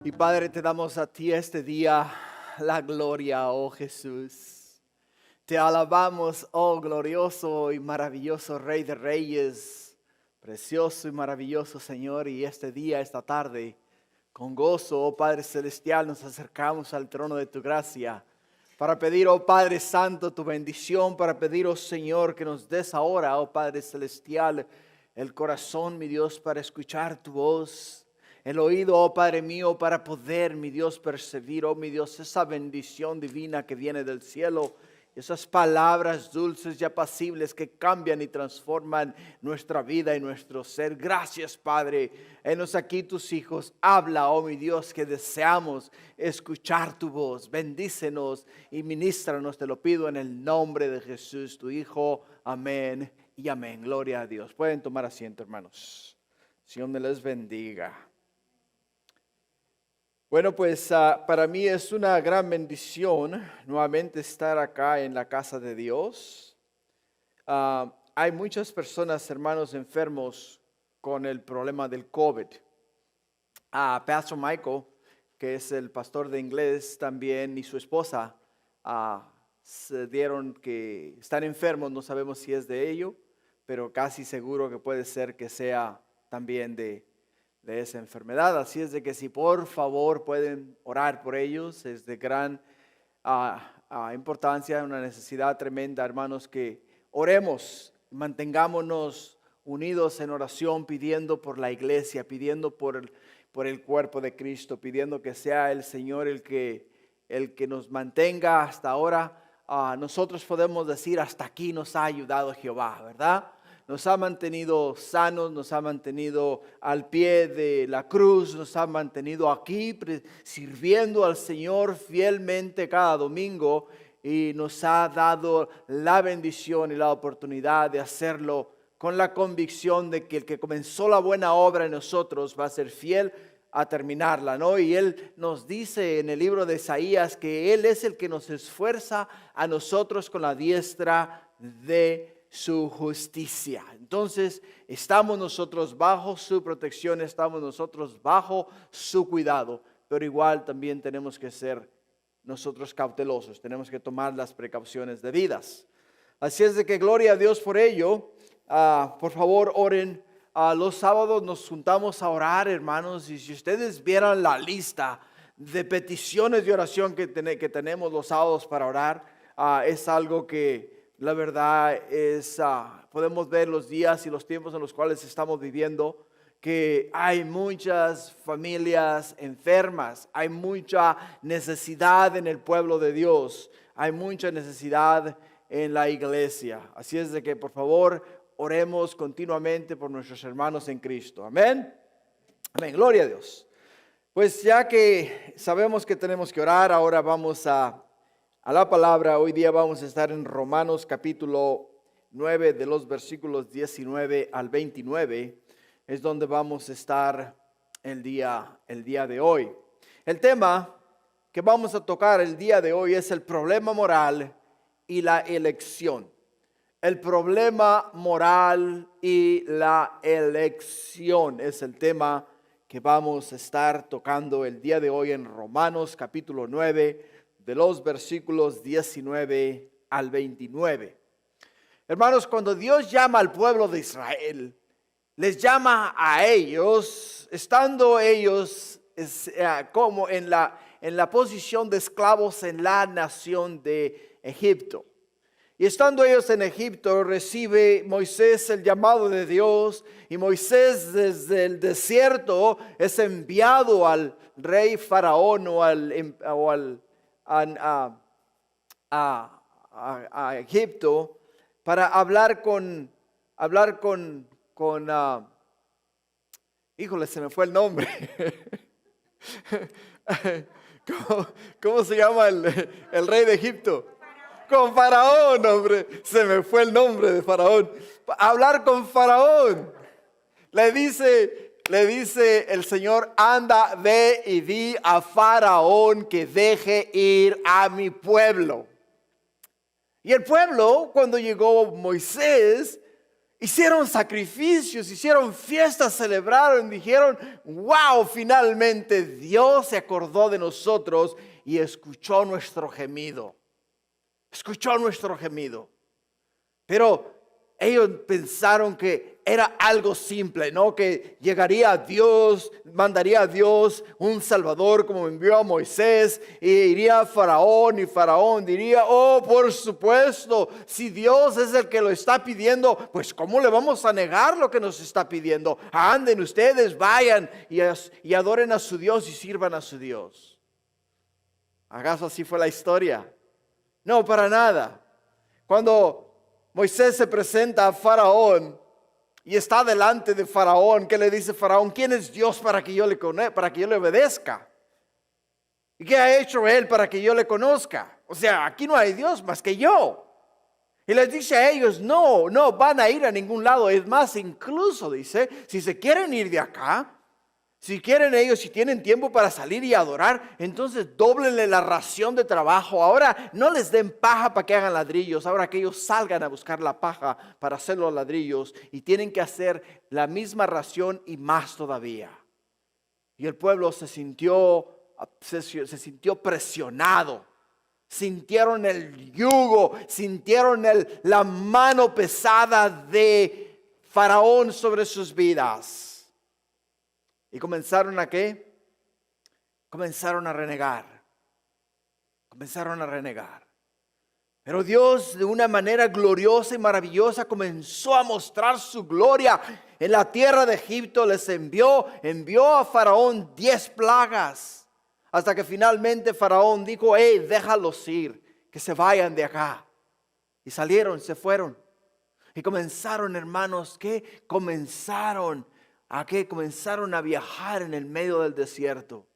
Y Padre, te damos a ti este día la gloria, oh Jesús. Te alabamos, oh glorioso y maravilloso Rey de Reyes, precioso y maravilloso Señor. Y este día, esta tarde, con gozo, oh Padre Celestial, nos acercamos al trono de tu gracia para pedir, oh Padre Santo, tu bendición, para pedir, oh Señor, que nos des ahora, oh Padre Celestial, el corazón, mi Dios, para escuchar tu voz. El oído, oh Padre mío, para poder, mi Dios, percibir, oh mi Dios, esa bendición divina que viene del cielo. Esas palabras dulces y apacibles que cambian y transforman nuestra vida y nuestro ser. Gracias, Padre. Henos aquí tus hijos. Habla, oh mi Dios, que deseamos escuchar tu voz. Bendícenos y ministranos, te lo pido en el nombre de Jesús, tu Hijo. Amén y amén. Gloria a Dios. Pueden tomar asiento, hermanos. Señor me les bendiga. Bueno, pues para mí es una gran bendición nuevamente estar acá en la casa de Dios. Hay muchas personas, hermanos, enfermos con el problema del COVID. Pastor Michael, que es el pastor de inglés también, y su esposa se dieron que están enfermos. No sabemos si es de ello, pero casi seguro que puede ser que sea también de esa enfermedad. Así es de que si por favor pueden orar por ellos, es de gran importancia, una necesidad tremenda, hermanos, que oremos, mantengámonos unidos en oración, pidiendo por la iglesia, pidiendo por el cuerpo de Cristo, pidiendo que sea el Señor el que nos mantenga hasta ahora. Nosotros podemos decir, hasta aquí nos ha ayudado Jehová, ¿verdad? Nos ha mantenido sanos, nos ha mantenido al pie de la cruz, nos ha mantenido aquí sirviendo al Señor fielmente cada domingo, y nos ha dado la bendición y la oportunidad de hacerlo con la convicción de que el que comenzó la buena obra en nosotros va a ser fiel a terminarla, ¿no? Y Él nos dice en el libro de Isaías que Él es el que nos esfuerza a nosotros con la diestra de su justicia. Entonces estamos nosotros bajo su protección, estamos nosotros bajo su cuidado, pero igual también tenemos que ser nosotros cautelosos, tenemos que tomar las precauciones debidas. Así es de que gloria a Dios por ello. Por favor oren. Los sábados nos juntamos a orar, hermanos, y si ustedes vieran la lista de peticiones de oración que tenemos los sábados para orar, es algo que la verdad es, podemos ver los días y los tiempos en los cuales estamos viviendo, que hay muchas familias enfermas, hay mucha necesidad en el pueblo de Dios, hay mucha necesidad en la iglesia. Así es de que por favor oremos continuamente por nuestros hermanos en Cristo. Amén. Amén. Gloria a Dios. Pues ya que sabemos que tenemos que orar, ahora vamos a la palabra. Hoy día vamos a estar en Romanos capítulo 9, de los versículos 19 al 29. Es donde vamos a estar el día de hoy. El tema que vamos a tocar el día de hoy es el problema moral y la elección. El problema moral y la elección es el tema que vamos a estar tocando el día de hoy en Romanos capítulo 9, de los versículos 19 al 29. Hermanos, cuando Dios llama al pueblo de Israel, les llama a ellos, estando ellos como en la posición de esclavos en la nación de Egipto. Y estando ellos en Egipto, recibe Moisés el llamado de Dios, y Moisés desde el desierto es enviado al rey Faraón a Egipto para hablar con híjole, se me fue el nombre. ¿Cómo se llama el rey de Egipto? Con Faraón, hombre, se me fue el nombre de Faraón. Hablar con Faraón. Le dice el Señor, anda, ve y di a Faraón que deje ir a mi pueblo. Y el pueblo, cuando llegó Moisés, Hicieron sacrificios, hicieron fiestas, celebraron, dijeron, wow, finalmente Dios se acordó de nosotros y escuchó nuestro gemido. Escuchó nuestro gemido. Pero ellos pensaron que era algo simple, ¿no? Que llegaría a Dios, mandaría a Dios un Salvador como envió a Moisés, y iría a Faraón, y Faraón diría, oh, por supuesto, si Dios es el que lo está pidiendo, pues ¿cómo le vamos a negar lo que nos está pidiendo? Anden ustedes, vayan y adoren a su Dios y sirvan a su Dios. ¿Acaso así fue la historia? No, para nada. Cuando Moisés se presenta a Faraón y está delante de Faraón, ¿qué le dice Faraón? ¿Quién es Dios para que yo le obedezca? ¿Y qué ha hecho él para que yo le conozca? O sea, aquí no hay Dios más que yo. Y les dice a ellos, no van a ir a ningún lado. Es más, incluso dice, si se quieren ir de acá, si quieren ellos, si tienen tiempo para salir y adorar, entonces dóblenle la ración de trabajo. Ahora no les den paja para que hagan ladrillos. Ahora que ellos salgan a buscar la paja para hacer los ladrillos. Y tienen que hacer la misma ración y más todavía. Y el pueblo se sintió presionado. Sintieron el yugo, sintieron la mano pesada de Faraón sobre sus vidas. ¿Y comenzaron a qué? Comenzaron a renegar. Comenzaron a renegar. Pero Dios, de una manera gloriosa y maravillosa, comenzó a mostrar su gloria en la tierra de Egipto. Les envió a Faraón 10 plagas. Hasta que finalmente Faraón dijo, hey, déjalos ir, que se vayan de acá. Y salieron, se fueron. Y comenzaron, hermanos, ¿qué? Comenzaron a viajar en el medio del desierto.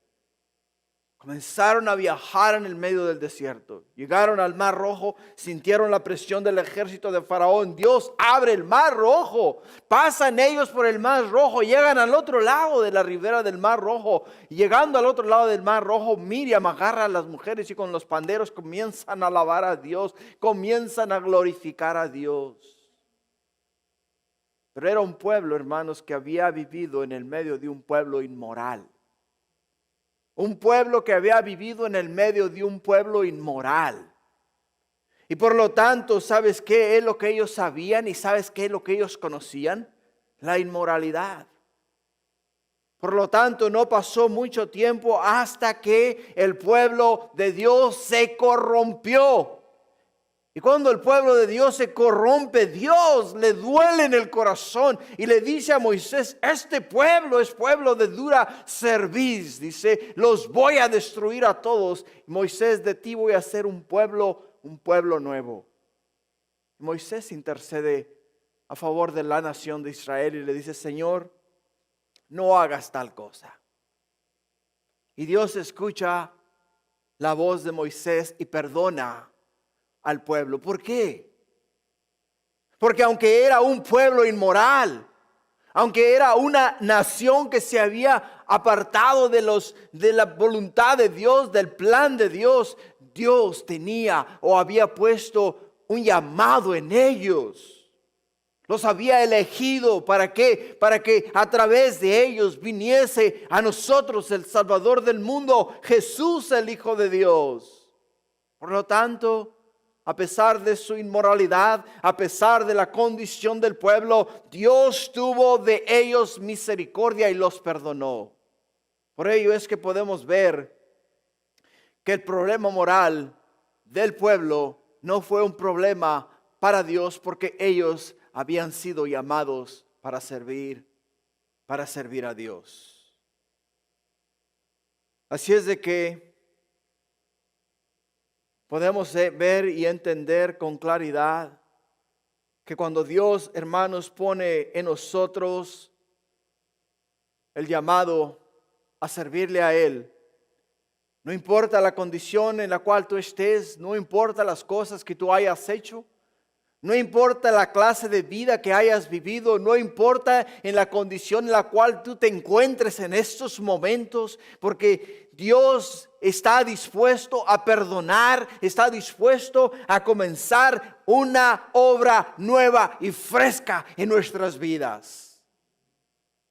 Comenzaron a viajar en el medio del desierto. Llegaron al Mar Rojo, sintieron la presión del ejército de Faraón. Dios abre el Mar Rojo. Pasan ellos por el Mar Rojo. Llegan al otro lado de la ribera del Mar Rojo. Y llegando al otro lado del Mar Rojo, Miriam agarra a las mujeres y con los panderos comienzan a alabar a Dios. Comienzan a glorificar a Dios. Pero era un pueblo, hermanos, que había vivido en el medio de un pueblo inmoral. Un pueblo que había vivido en el medio de un pueblo inmoral. Y por lo tanto, ¿sabes qué es lo que ellos sabían y sabes qué es lo que ellos conocían? La inmoralidad. Por lo tanto, no pasó mucho tiempo hasta que el pueblo de Dios se corrompió. Y cuando el pueblo de Dios se corrompe, Dios le duele en el corazón y le dice a Moisés, este pueblo es pueblo de dura cerviz. Dice, los voy a destruir a todos. Moisés, de ti voy a hacer un pueblo nuevo. Moisés intercede a favor de la nación de Israel y le dice, Señor, no hagas tal cosa. Y Dios escucha la voz de Moisés y perdona al pueblo. ¿Por qué? Porque aunque era un pueblo inmoral, aunque era una nación que se había apartado de la voluntad de Dios, del plan de Dios, Dios tenía o había puesto un llamado en ellos. Los había elegido ¿para qué? Para que a través de ellos viniese a nosotros el Salvador del mundo, Jesús el Hijo de Dios. Por lo tanto, a pesar de su inmoralidad, a pesar de la condición del pueblo, Dios tuvo de ellos misericordia y los perdonó. Por ello es que podemos ver que el problema moral del pueblo no fue un problema para Dios, porque ellos habían sido llamados para servir a Dios. Así es de que podemos ver y entender con claridad que cuando Dios, hermanos, pone en nosotros el llamado a servirle a Él, no importa la condición en la cual tú estés, no importa las cosas que tú hayas hecho, No importa la clase de vida que hayas vivido, no importa en la condición en la cual tú te encuentres en estos momentos, porque Dios está dispuesto a perdonar, está dispuesto a comenzar una obra nueva y fresca en nuestras vidas.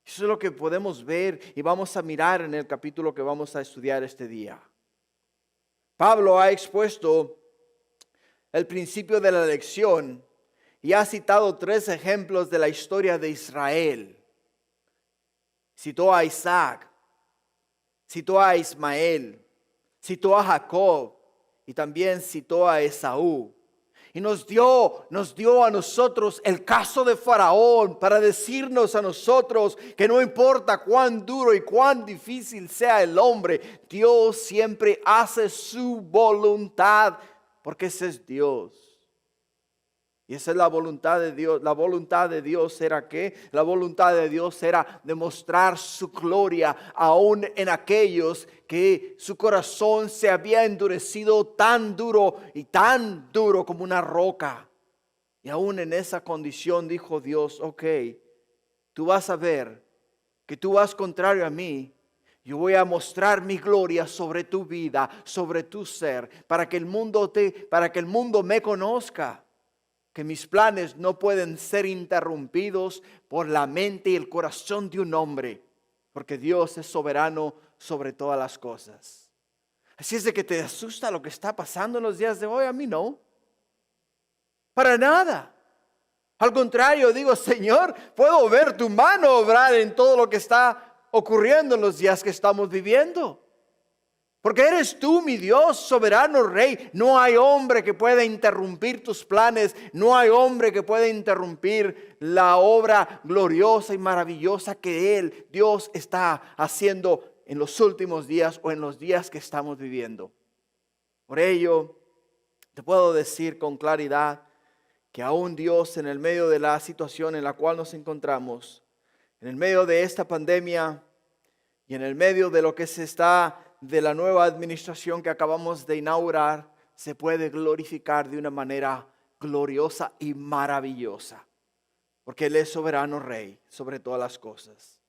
Eso es lo que podemos ver y vamos a mirar en el capítulo que vamos a estudiar este día. Pablo ha expuesto el principio de la elección y ha citado 3 ejemplos de la historia de Israel. Citó a Isaac, citó a Ismael, citó a Jacob y también citó a Esaú. Y nos dio a nosotros el caso de Faraón para decirnos a nosotros que no importa cuán duro y cuán difícil sea el hombre, Dios siempre hace su voluntad, porque ese es Dios. Y esa es la voluntad de Dios. La voluntad de Dios era ¿qué? La voluntad de Dios era demostrar su gloria aún en aquellos que su corazón se había endurecido tan duro como una roca. Y aún en esa condición dijo Dios, ok, tú vas a ver que tú vas contrario a mí. Yo voy a mostrar mi gloria sobre tu vida, sobre tu ser, para que el mundo me conozca. Que mis planes no pueden ser interrumpidos por la mente y el corazón de un hombre, porque Dios es soberano sobre todas las cosas. Así es de que te asusta lo que está pasando en los días de hoy. A mí no, para nada. Al contrario, digo, Señor, puedo ver tu mano obrar en todo lo que está ocurriendo en los días que estamos viviendo. Porque eres tú, mi Dios, soberano Rey. No hay hombre que pueda interrumpir tus planes. No hay hombre que pueda interrumpir la obra gloriosa y maravillosa que Dios, está haciendo en los últimos días o en los días que estamos viviendo. Por ello, te puedo decir con claridad que aún Dios, en el medio de la situación en la cual nos encontramos, en el medio de esta pandemia y en el medio de lo que de la nueva administración que acabamos de inaugurar, se puede glorificar de una manera gloriosa y maravillosa, porque Él es soberano Rey sobre todas las cosas.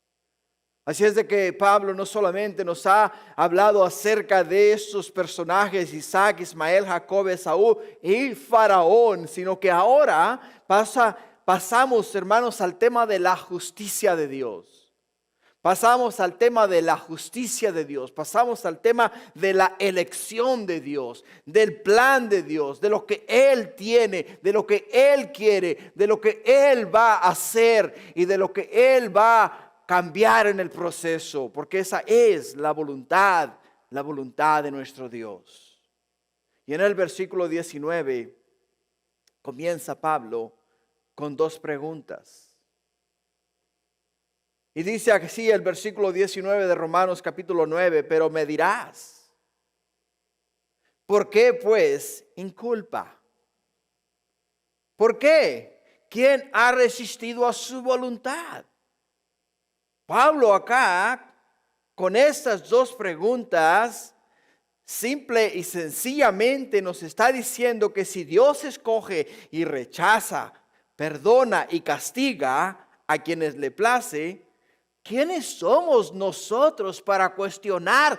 Así es de que Pablo no solamente nos ha hablado acerca de estos personajes, Isaac, Ismael, Jacob, Esaú y Faraón, sino que ahora pasamos, hermanos, al tema de la justicia de Dios. Pasamos al tema de la justicia de Dios, pasamos al tema de la elección de Dios, del plan de Dios, de lo que Él tiene, de lo que Él quiere, de lo que Él va a hacer y de lo que Él va a cambiar en el proceso, porque esa es la voluntad de nuestro Dios. Y en el versículo 19 comienza Pablo con 2 preguntas. Y dice así el versículo 19 de Romanos capítulo 9, pero me dirás, ¿por qué pues inculpa? ¿Por qué? ¿Quién ha resistido a su voluntad? Pablo acá, con estas 2 preguntas, simple y sencillamente nos está diciendo que si Dios escoge y rechaza, perdona y castiga a quienes le place, ¿quiénes somos nosotros para cuestionar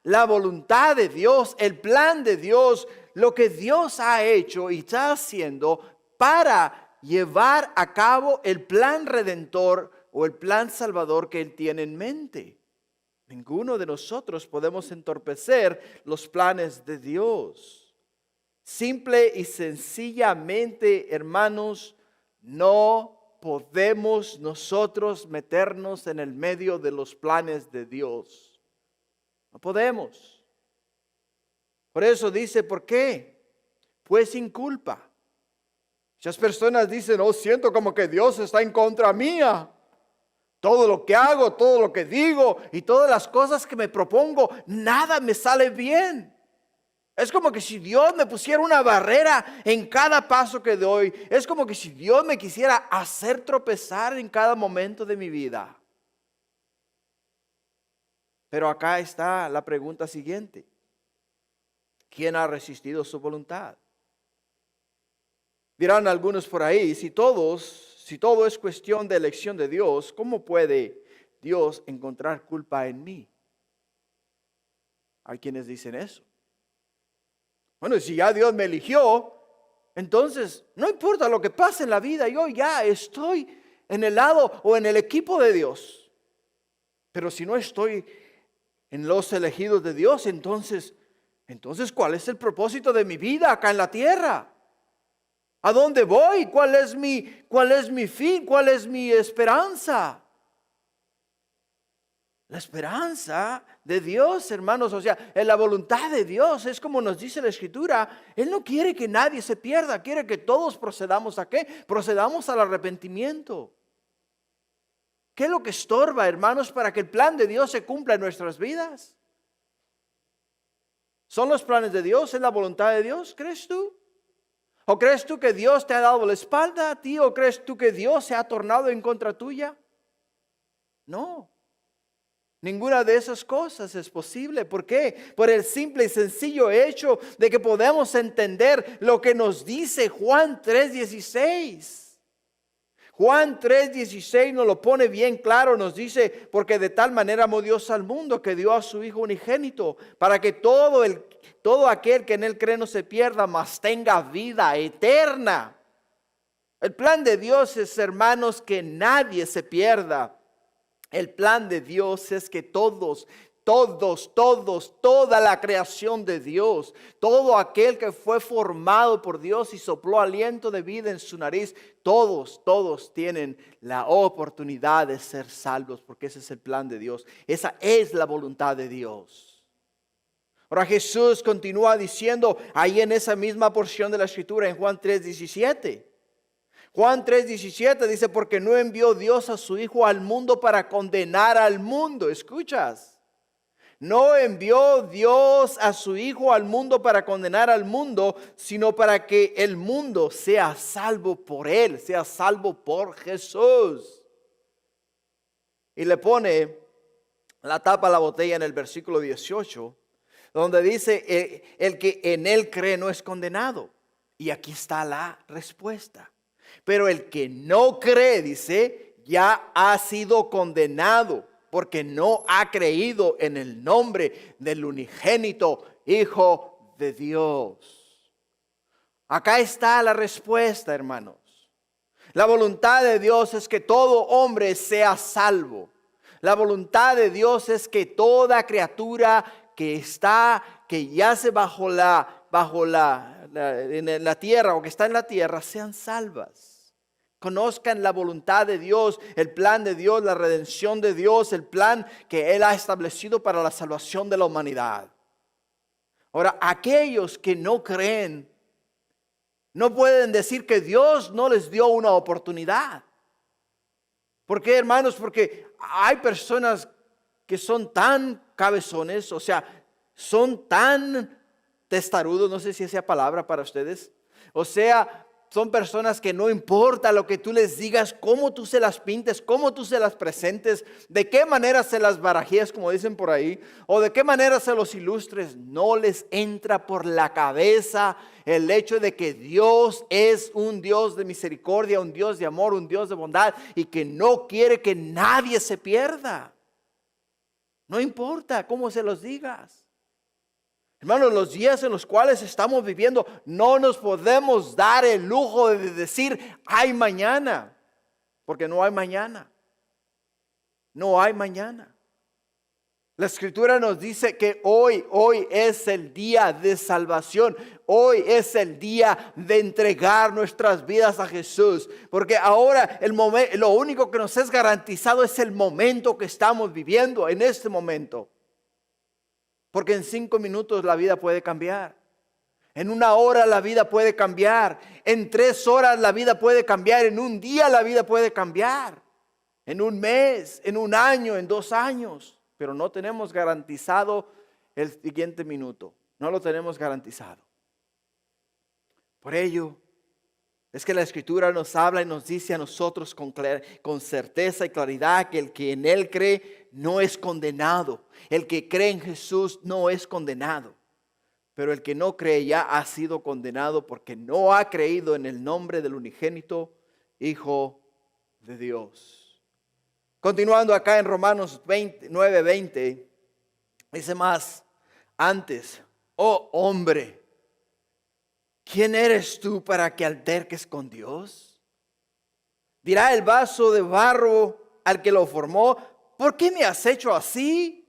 la voluntad de Dios, el plan de Dios, lo que Dios ha hecho y está haciendo para llevar a cabo el plan redentor o el plan salvador que Él tiene en mente? Ninguno de nosotros podemos entorpecer los planes de Dios. Simple y sencillamente, hermanos, no podemos nosotros meternos en el medio de los planes de Dios. No podemos. Por eso dice, ¿por qué? Pues sin culpa. Muchas personas dicen, siento como que Dios está en contra mía. Todo lo que hago, todo lo que digo y todas las cosas que me propongo, nada me sale bien. Es como que si Dios me pusiera una barrera en cada paso que doy. Es como que si Dios me quisiera hacer tropezar en cada momento de mi vida. Pero acá está la pregunta siguiente. ¿Quién ha resistido su voluntad? Dirán algunos por ahí, si todo es cuestión de elección de Dios, ¿cómo puede Dios encontrar culpa en mí? Hay quienes dicen eso. Bueno, si ya Dios me eligió, entonces no importa lo que pase en la vida, yo ya estoy en el lado o en el equipo de Dios. Pero si no estoy en los elegidos de Dios, entonces, ¿cuál es el propósito de mi vida acá en la tierra? ¿A dónde voy? ¿Cuál es mi fin? ¿Cuál es mi esperanza? La esperanza de Dios, hermanos, o sea, en la voluntad de Dios, es como nos dice la Escritura. Él no quiere que nadie se pierda, quiere que todos procedamos ¿a qué? Procedamos al arrepentimiento. ¿Qué es lo que estorba, hermanos, para que el plan de Dios se cumpla en nuestras vidas? ¿Son los planes de Dios? ¿Es la voluntad de Dios? ¿Crees tú? ¿O crees tú que Dios te ha dado la espalda a ti? ¿O crees tú que Dios se ha tornado en contra tuya? No. Ninguna de esas cosas es posible. ¿Por qué? Por el simple y sencillo hecho de que podemos entender lo que nos dice Juan 3:16. Juan 3:16 nos lo pone bien claro, nos dice, porque de tal manera amó Dios al mundo que dio a su Hijo unigénito, para que todo aquel que en Él cree no se pierda, mas tenga vida eterna. El plan de Dios es, hermanos, que nadie se pierda. El plan de Dios es que toda la creación de Dios, todo aquel que fue formado por Dios y sopló aliento de vida en su nariz, todos tienen la oportunidad de ser salvos, porque ese es el plan de Dios. Esa es la voluntad de Dios. Ahora Jesús continúa diciendo ahí en esa misma porción de la Escritura, en Juan 3:17. Juan 3:17 dice, porque no envió Dios a su Hijo al mundo para condenar al mundo. ¿Escuchas? No envió Dios a su Hijo al mundo para condenar al mundo, sino para que el mundo sea salvo por Él, sea salvo por Jesús. Y le pone la tapa a la botella en el versículo 18, donde dice, el que en Él cree no es condenado. Y aquí está la respuesta. Pero el que no cree, dice, ya ha sido condenado, porque no ha creído en el nombre del unigénito Hijo de Dios. Acá está la respuesta, hermanos. La voluntad de Dios es que todo hombre sea salvo. La voluntad de Dios es que toda criatura que yace en la tierra o que está en la tierra sean salvas. Conozcan la voluntad de Dios, el plan de Dios, la redención de Dios, el plan que Él ha establecido para la salvación de la humanidad. Ahora, aquellos que no creen, no pueden decir que Dios no les dio una oportunidad. ¿Por qué, hermanos? Porque hay personas que son tan cabezones, o sea, son tan testarudos, no sé si esa palabra para ustedes. O sea, son personas que no importa lo que tú les digas, cómo tú se las pintes, cómo tú se las presentes, de qué manera se las barajees, como dicen por ahí, o de qué manera se los ilustres, no les entra por la cabeza el hecho de que Dios es un Dios de misericordia, un Dios de amor, un Dios de bondad, y que no quiere que nadie se pierda. No importa cómo se los digas. Hermanos, los días en los cuales estamos viviendo, no nos podemos dar el lujo de decir, hay mañana, porque no hay mañana. No hay mañana. La Escritura nos dice que hoy es el día de salvación. Hoy es el día de entregar nuestras vidas a Jesús. Porque ahora lo único que nos es garantizado es el momento que estamos viviendo en este momento. Porque en 5 minutos la vida puede cambiar. En 1 hora la vida puede cambiar. En 3 horas la vida puede cambiar. En 1 día la vida puede cambiar. En 1 mes, en 1 año, en 2 años. Pero no tenemos garantizado el siguiente minuto. No lo tenemos garantizado. Por ello, es que la Escritura nos habla y nos dice a nosotros con certeza y claridad que el que en Él cree no es condenado. El que cree en Jesús no es condenado. pero el que no cree ya ha sido condenado porque no ha creído en el nombre del unigénito Hijo de Dios. Continuando acá en Romanos 9:20, dice más, antes, oh hombre, ¿quién eres tú para que alterques con Dios? Dirá el vaso de barro al que lo formó, ¿por qué me has hecho así?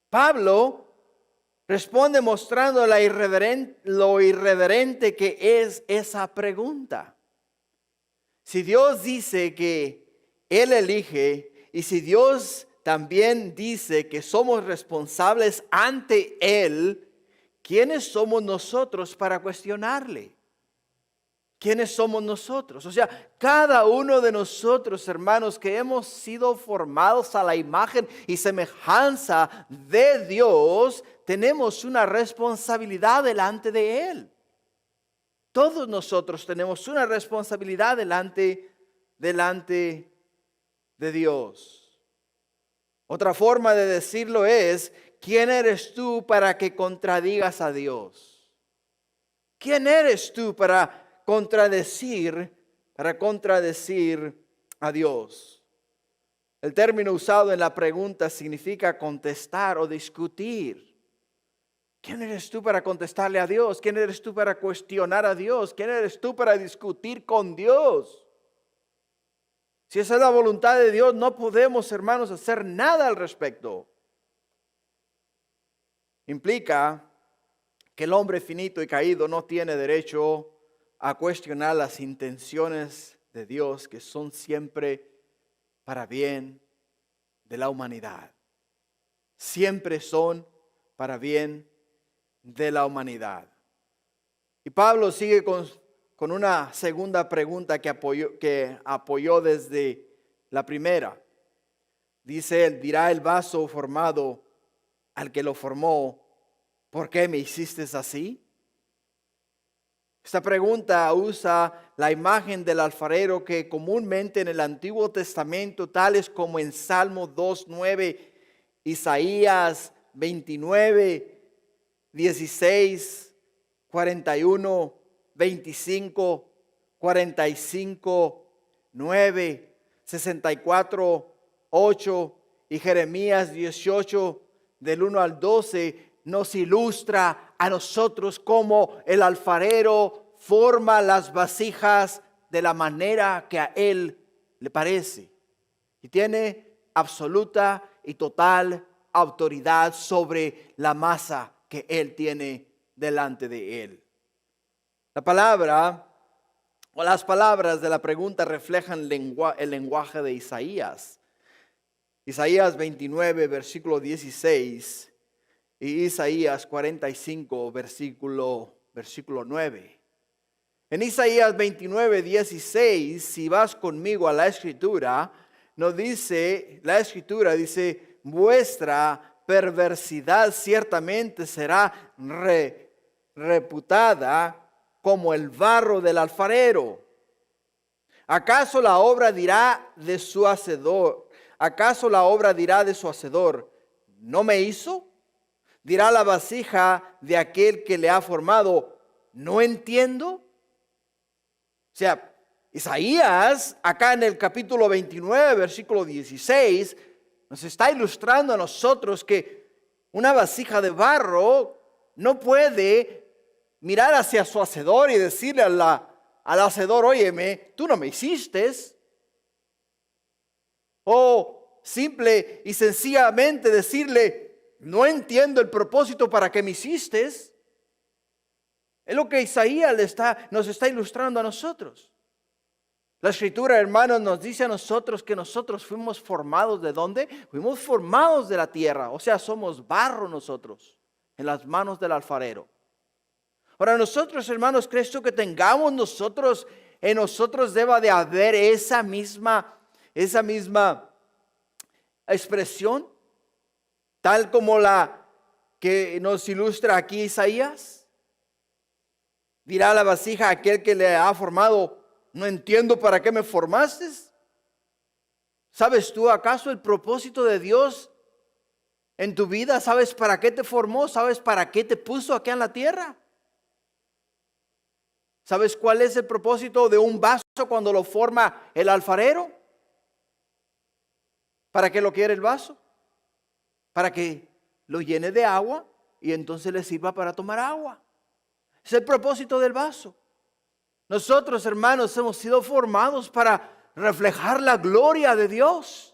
Pablo responde mostrando lo irreverente que es esa pregunta. Si Dios dice que Él elige y si Dios también dice que somos responsables ante Él, ¿quiénes somos nosotros para cuestionarle? ¿Quiénes somos nosotros? O sea, cada uno de nosotros, hermanos, que hemos sido formados a la imagen y semejanza de Dios, tenemos una responsabilidad delante de Él. Todos nosotros tenemos una responsabilidad delante de Dios. Otra forma de decirlo es, ¿quién eres tú para que contradigas a Dios? ¿Quién eres tú para contradecir a Dios? El término usado en la pregunta significa contestar o discutir. ¿Quién eres tú para contestarle a Dios? ¿Quién eres tú para cuestionar a Dios? ¿Quién eres tú para discutir con Dios? Si esa es la voluntad de Dios, no podemos, hermanos, hacer nada al respecto. Implica que el hombre finito y caído no tiene derecho a cuestionar las intenciones de Dios, que son siempre para bien de la humanidad. Siempre son para bien de la humanidad. Y Pablo sigue con una segunda pregunta que apoyó desde la primera. Dice él, dirá el vaso formado al que lo formó, ¿por qué me hiciste así? Esta pregunta usa la imagen del alfarero que comúnmente en el Antiguo Testamento, tales como en Salmo 2:9, Isaías 29, 16, 41, 25, 45, 9, 64, 8 y Jeremías 18 del 1 al 12 nos ilustra a nosotros cómo el alfarero forma las vasijas de la manera que a él le parece. Y tiene absoluta y total autoridad sobre la masa que él tiene delante de él. La palabra o las palabras de la pregunta reflejan el lenguaje de Isaías. Isaías 29, versículo 16 y Isaías 45, versículo 9. En Isaías 29, 16, si vas conmigo a la Escritura, la Escritura dice, vuestra perversidad ciertamente será reputada como el barro del alfarero. ¿Acaso la obra dirá de su hacedor? ¿Acaso la obra dirá de su hacedor, no me hizo? Dirá la vasija de aquel que le ha formado, ¿no entiendo? O sea, Isaías, acá en el capítulo 29, versículo 16, nos está ilustrando a nosotros que una vasija de barro no puede mirar hacia su hacedor y decirle al hacedor, óyeme, tú no me hiciste. O simple y sencillamente decirle, no entiendo el propósito para que me hiciste. Es lo que Isaías nos está ilustrando a nosotros. La Escritura, hermanos, nos dice a nosotros que nosotros fuimos formados ¿de dónde? Fuimos formados de la tierra, o sea, somos barro nosotros, en las manos del alfarero. Ahora nosotros, hermanos, ¿crees tú que tengamos en nosotros deba de haber esa misma expresión, tal como la que nos ilustra aquí Isaías? Dirá la vasija a aquel que le ha formado, no entiendo para qué me formaste. ¿Sabes tú acaso el propósito de Dios en tu vida? ¿Sabes para qué te formó? ¿Sabes para qué te puso aquí en la tierra? ¿Sabes cuál es el propósito de un vaso cuando lo forma el alfarero? ¿Para qué lo quiere el vaso? Para que lo llene de agua y entonces le sirva para tomar agua. Es el propósito del vaso. Nosotros, hermanos, hemos sido formados para reflejar la gloria de Dios.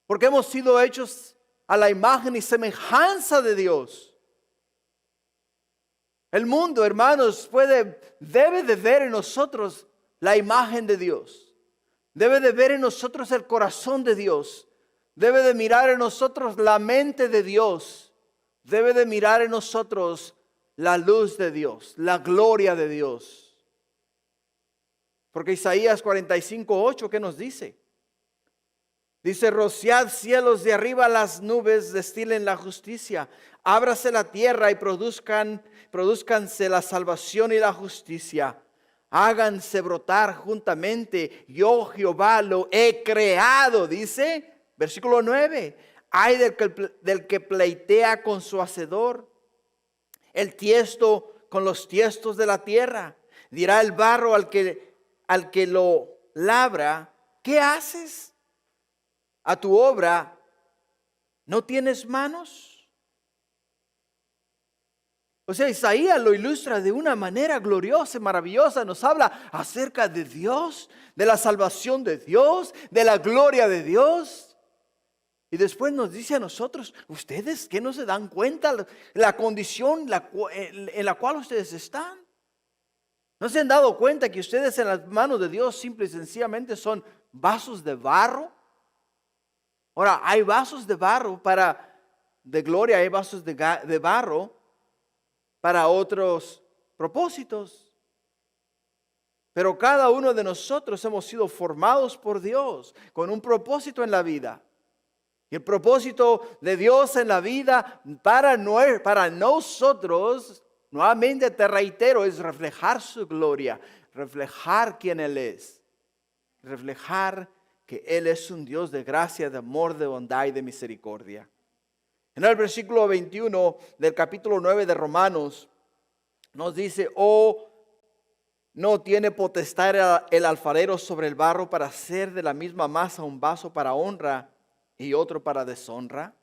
Porque hemos sido hechos a la imagen y semejanza de Dios. El mundo, hermanos, debe de ver en nosotros la imagen de Dios. Debe de ver en nosotros el corazón de Dios. Debe de mirar en nosotros la mente de Dios. Debe de mirar en nosotros la luz de Dios, la gloria de Dios. Porque Isaías 45:8, ¿qué nos dice? Dice: rociad cielos de arriba las nubes, destilen la justicia. Ábrase la tierra y produzcanse la salvación y la justicia. Háganse brotar juntamente. Yo, Jehová, lo he creado, dice, versículo 9. Ay del que pleitea con su hacedor, el tiesto con los tiestos de la tierra. Dirá el barro al que lo labra: ¿qué haces? A tu obra, ¿no tienes manos? O sea, Isaías lo ilustra de una manera gloriosa y maravillosa. Nos habla acerca de Dios, de la salvación de Dios, de la gloria de Dios. Y después nos dice a nosotros: ustedes que no se dan cuenta la condición en la cual ustedes están. ¿No se han dado cuenta que ustedes en las manos de Dios simple y sencillamente son vasos de barro? Ahora, hay vasos de barro de gloria, hay vasos de barro para otros propósitos. Pero cada uno de nosotros hemos sido formados por Dios con un propósito en la vida. Y el propósito de Dios en la vida para nosotros, nuevamente te reitero, es reflejar su gloria, reflejar quién Él es, reflejar que Él es un Dios de gracia, de amor, de bondad y de misericordia. En el versículo 21 del capítulo 9 de Romanos nos dice: oh, ¿no tiene potestad el alfarero sobre el barro para hacer de la misma masa un vaso para honra y otro para deshonra?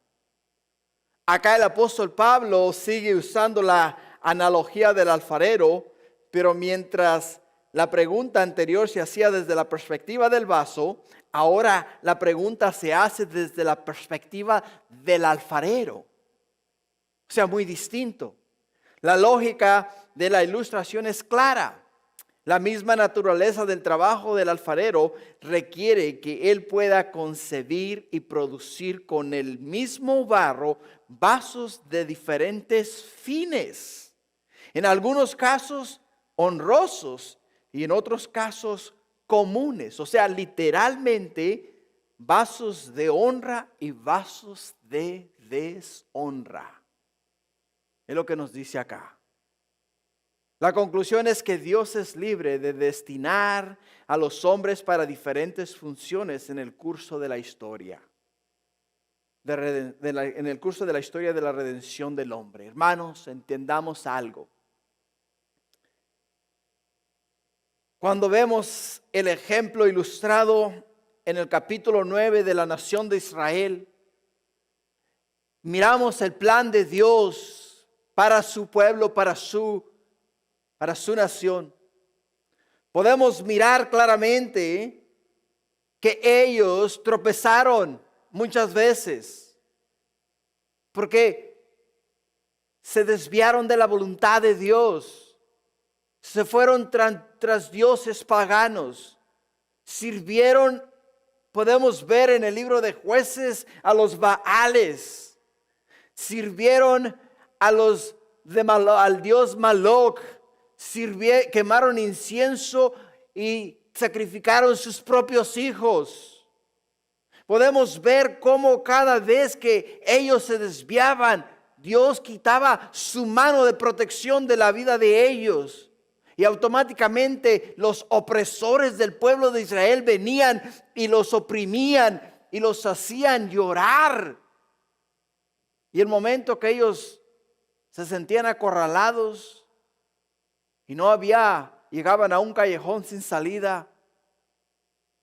Acá el apóstol Pablo sigue usando la analogía del alfarero, pero mientras la pregunta anterior se hacía desde la perspectiva del vaso, ahora la pregunta se hace desde la perspectiva del alfarero. O sea, muy distinto. La lógica de la ilustración es clara. La misma naturaleza del trabajo del alfarero requiere que él pueda concebir y producir con el mismo barro vasos de diferentes fines. En algunos casos honrosos y en otros casos comunes. O sea, literalmente vasos de honra y vasos de deshonra. Es lo que nos dice acá. La conclusión es que Dios es libre de destinar a los hombres para diferentes funciones en el curso de la historia. En el curso de la historia de la redención del hombre. Hermanos, entendamos algo. Cuando vemos el ejemplo ilustrado en el capítulo 9 de la nación de Israel, miramos el plan de Dios para su pueblo, para su nación. Podemos mirar claramente que ellos tropezaron muchas veces porque se desviaron de la voluntad de Dios. Se fueron tras dioses paganos. Sirvieron, podemos ver en el libro de Jueces, a los Baales. Sirvieron al dios Maloc. Quemaron incienso y sacrificaron sus propios hijos. Podemos ver cómo cada vez que ellos se desviaban, Dios quitaba su mano de protección de la vida de ellos. Y automáticamente los opresores del pueblo de Israel venían y los oprimían y los hacían llorar Y el momento que ellos se sentían acorralados y llegaban a un callejón sin salida,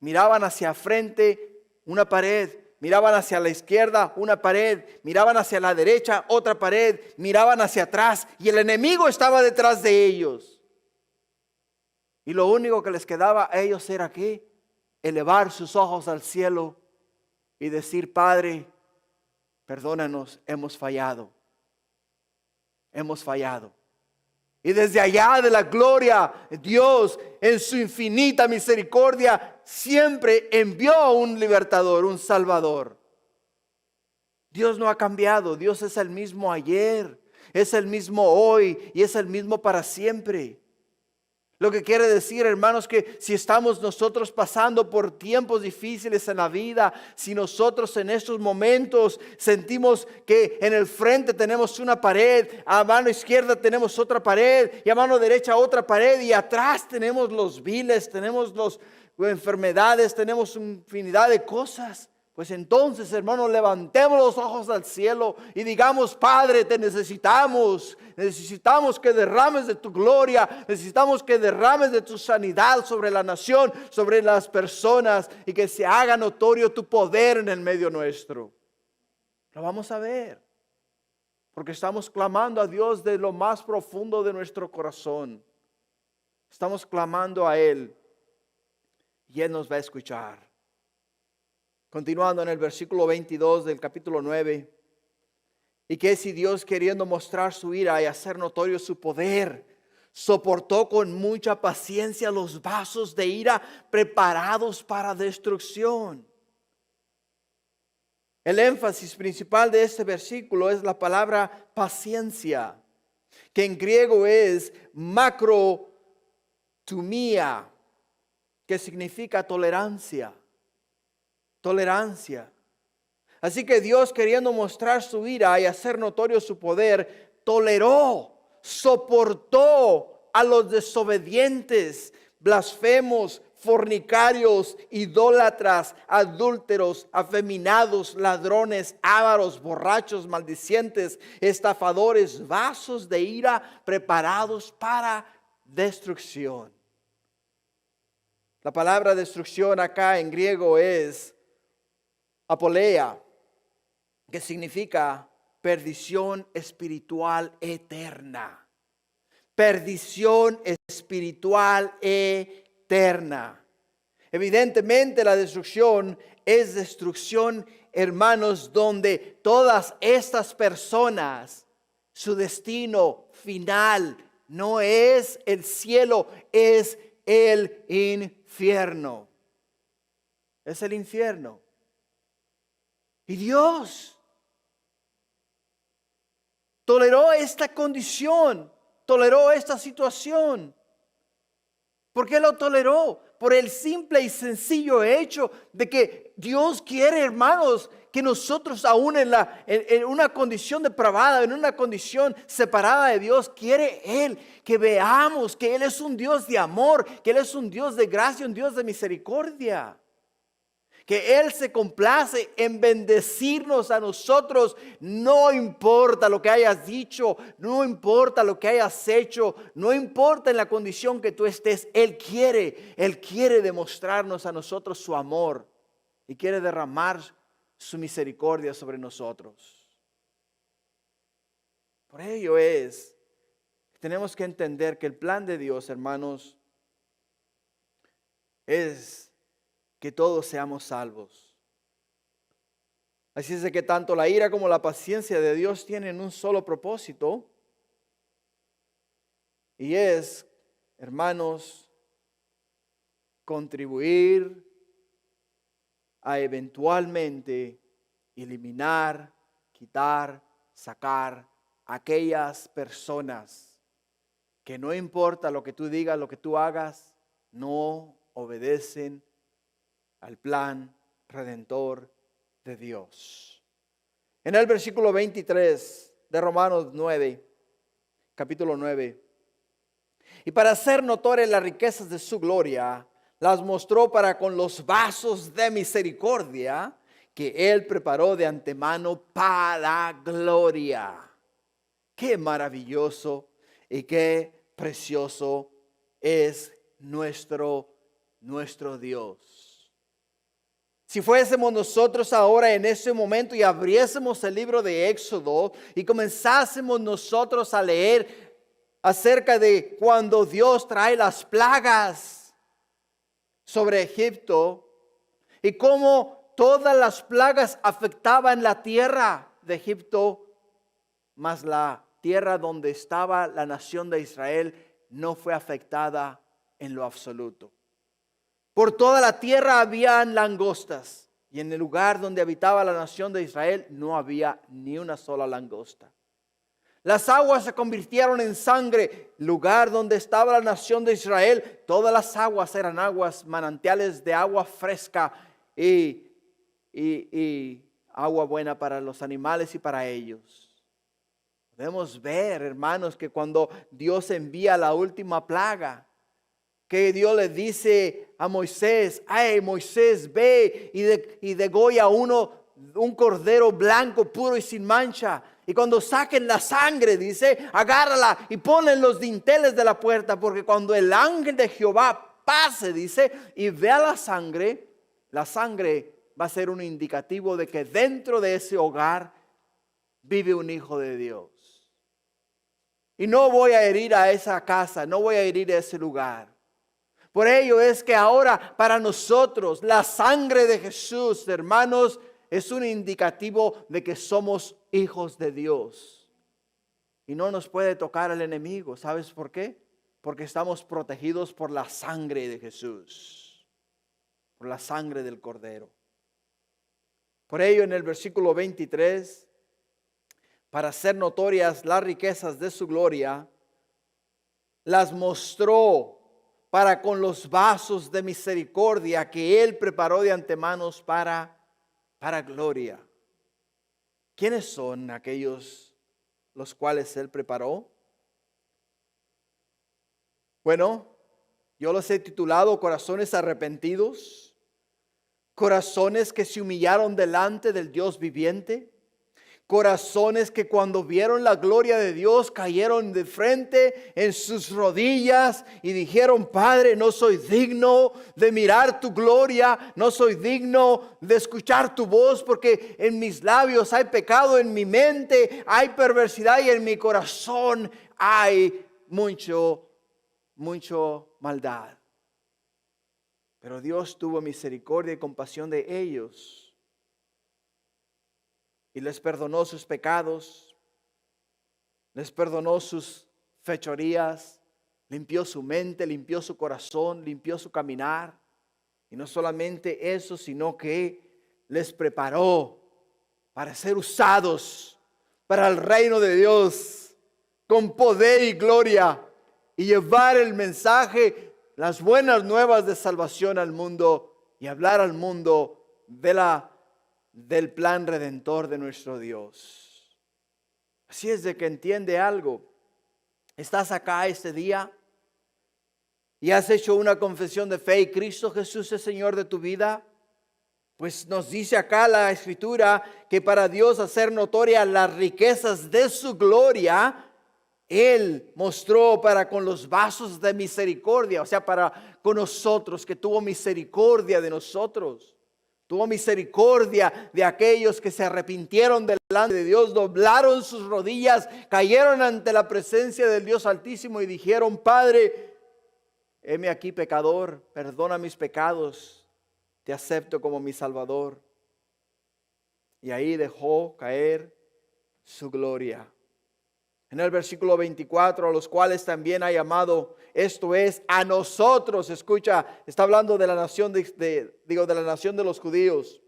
miraban hacia frente una pared, miraban hacia la izquierda una pared, miraban hacia la derecha otra pared, miraban hacia atrás y el enemigo estaba detrás de ellos. Y lo único que les quedaba a ellos era ¿qué? Elevar sus ojos al cielo y decir: Padre, perdónanos, hemos fallado. Hemos fallado. Y desde allá de la gloria, Dios en su infinita misericordia siempre envió a un libertador, un salvador. Dios no ha cambiado. Dios es el mismo ayer, es el mismo hoy y es el mismo para siempre. Lo que quiere decir, hermanos, que si estamos nosotros pasando por tiempos difíciles en la vida, si nosotros en estos momentos sentimos que en el frente tenemos una pared, a mano izquierda tenemos otra pared y a mano derecha otra pared y atrás tenemos los viles, tenemos las enfermedades, tenemos infinidad de cosas, pues entonces, hermanos, levantemos los ojos al cielo y digamos: Padre, te necesitamos. Necesitamos que derrames de tu gloria. Necesitamos que derrames de tu sanidad sobre la nación, sobre las personas, y que se haga notorio tu poder en el medio nuestro. Lo vamos a ver, porque estamos clamando a Dios de lo más profundo de nuestro corazón. Estamos clamando a Él y Él nos va a escuchar. Continuando en el versículo 22 del capítulo 9. Y que si Dios, queriendo mostrar su ira y hacer notorio su poder, soportó con mucha paciencia los vasos de ira preparados para destrucción. El énfasis principal de este versículo es la palabra paciencia, que en griego es macrotumia, que significa tolerancia. Tolerancia. Así que Dios, queriendo mostrar su ira y hacer notorio su poder, toleró, soportó a los desobedientes, blasfemos, fornicarios, idólatras, adúlteros, afeminados, ladrones, ávaros, borrachos, maldicientes, estafadores, vasos de ira preparados para destrucción. La palabra destrucción acá en griego es apoleia, que significa perdición espiritual eterna. Perdición espiritual eterna. Evidentemente la destrucción es destrucción, hermanos, donde todas estas personas, su destino final no es el cielo, es el infierno. Es el infierno. Y Dios toleró esta condición, toleró esta situación. ¿Por qué lo toleró? Por el simple y sencillo hecho de que Dios quiere, hermanos, que nosotros aún en una condición depravada, en una condición separada de Dios, quiere Él que veamos que Él es un Dios de amor, que Él es un Dios de gracia, un Dios de misericordia. Que Él se complace en bendecirnos a nosotros, no importa lo que hayas dicho, no importa lo que hayas hecho, no importa en la condición que tú estés. Él quiere demostrarnos a nosotros su amor y quiere derramar su misericordia sobre nosotros. Por ello es que tenemos que entender que el plan de Dios, hermanos, es que todos seamos salvos. Así es de que tanto la ira como la paciencia de Dios tienen un solo propósito. Y es, hermanos, contribuir a eventualmente eliminar, quitar, sacar aquellas personas que no importa lo que tú digas, lo que tú hagas, no obedecen al plan redentor de Dios. En el versículo 23 de Romanos 9, capítulo 9, y para hacer notorias las riquezas de su gloria, las mostró para con los vasos de misericordia que Él preparó de antemano para gloria. Qué maravilloso y qué precioso es nuestro Dios. Si fuésemos nosotros ahora en ese momento y abriésemos el libro de Éxodo y comenzásemos nosotros a leer acerca de cuando Dios trae las plagas sobre Egipto y cómo todas las plagas afectaban la tierra de Egipto, mas la tierra donde estaba la nación de Israel no fue afectada en lo absoluto. Por toda la tierra habían langostas y en el lugar donde habitaba la nación de Israel no había ni una sola langosta. Las aguas se convirtieron en sangre. Lugar donde estaba la nación de Israel, todas las aguas eran aguas, manantiales de agua fresca y agua buena para los animales y para ellos. Podemos ver, hermanos, que cuando Dios envía la última plaga, que Dios le dice a Moisés: ay, Moisés, ve y degolla un cordero blanco, puro y sin mancha. Y cuando saquen la sangre, dice, agárrala y ponla en los dinteles de la puerta, porque cuando el ángel de Jehová pase, dice, y vea la sangre va a ser un indicativo de que dentro de ese hogar vive un hijo de Dios. Y no voy a herir a esa casa, no voy a herir a ese lugar. Por ello es que ahora para nosotros la sangre de Jesús, hermanos, es un indicativo de que somos hijos de Dios. Y no nos puede tocar el enemigo. ¿Sabes por qué? Porque estamos protegidos por la sangre de Jesús, por la sangre del Cordero. Por ello en el versículo 23, para hacer notorias las riquezas de su gloria, las mostró para con los vasos de misericordia que Él preparó de antemano para gloria. ¿Quiénes son aquellos los cuales Él preparó? Bueno, yo los he titulado corazones arrepentidos, corazones que se humillaron delante del Dios viviente, corazones que cuando vieron la gloria de Dios cayeron de frente en sus rodillas y dijeron: Padre, no soy digno de mirar tu gloria, no soy digno de escuchar tu voz, porque en mis labios hay pecado, en mi mente hay perversidad y en mi corazón hay mucho maldad. Pero Dios tuvo misericordia y compasión de ellos y les perdonó sus pecados, les perdonó sus fechorías, limpió su mente, limpió su corazón, limpió su caminar. Y no solamente eso, sino que les preparó para ser usados para el reino de Dios con poder y gloria y llevar el mensaje, las buenas nuevas de salvación al mundo y hablar al mundo del plan redentor de nuestro Dios. Así es de que entiende algo. Estás acá este día y has hecho una confesión de fe y Cristo Jesús es Señor de tu vida. Pues nos dice acá la Escritura que para Dios hacer notoria las riquezas de su gloria, Él mostró para con los vasos de misericordia, o sea, para con nosotros, que tuvo misericordia de nosotros. Tuvo misericordia de aquellos que se arrepintieron delante de Dios, doblaron sus rodillas, cayeron ante la presencia del Dios Altísimo y dijeron: Padre, heme aquí pecador, perdona mis pecados, te acepto como mi Salvador. Y ahí dejó caer su gloria. En el versículo 24, a los cuales también ha llamado, esto es, a nosotros. Escucha, está hablando de la nación de la nación de los judíos.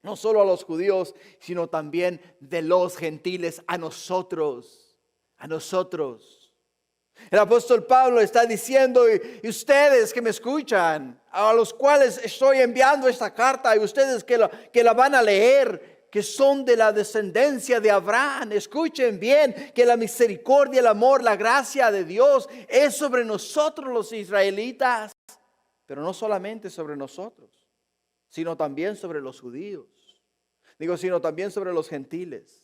No solo a los judíos, sino también de los gentiles, a nosotros. A nosotros. El apóstol Pablo está diciendo: y ustedes que me escuchan, a los cuales estoy enviando esta carta, y ustedes que la van a leer, que son de la descendencia de Abraham, escuchen bien que la misericordia, el amor, la gracia de Dios es sobre nosotros los israelitas, pero no solamente sobre nosotros, sino también sobre los judíos. sino también sobre los gentiles.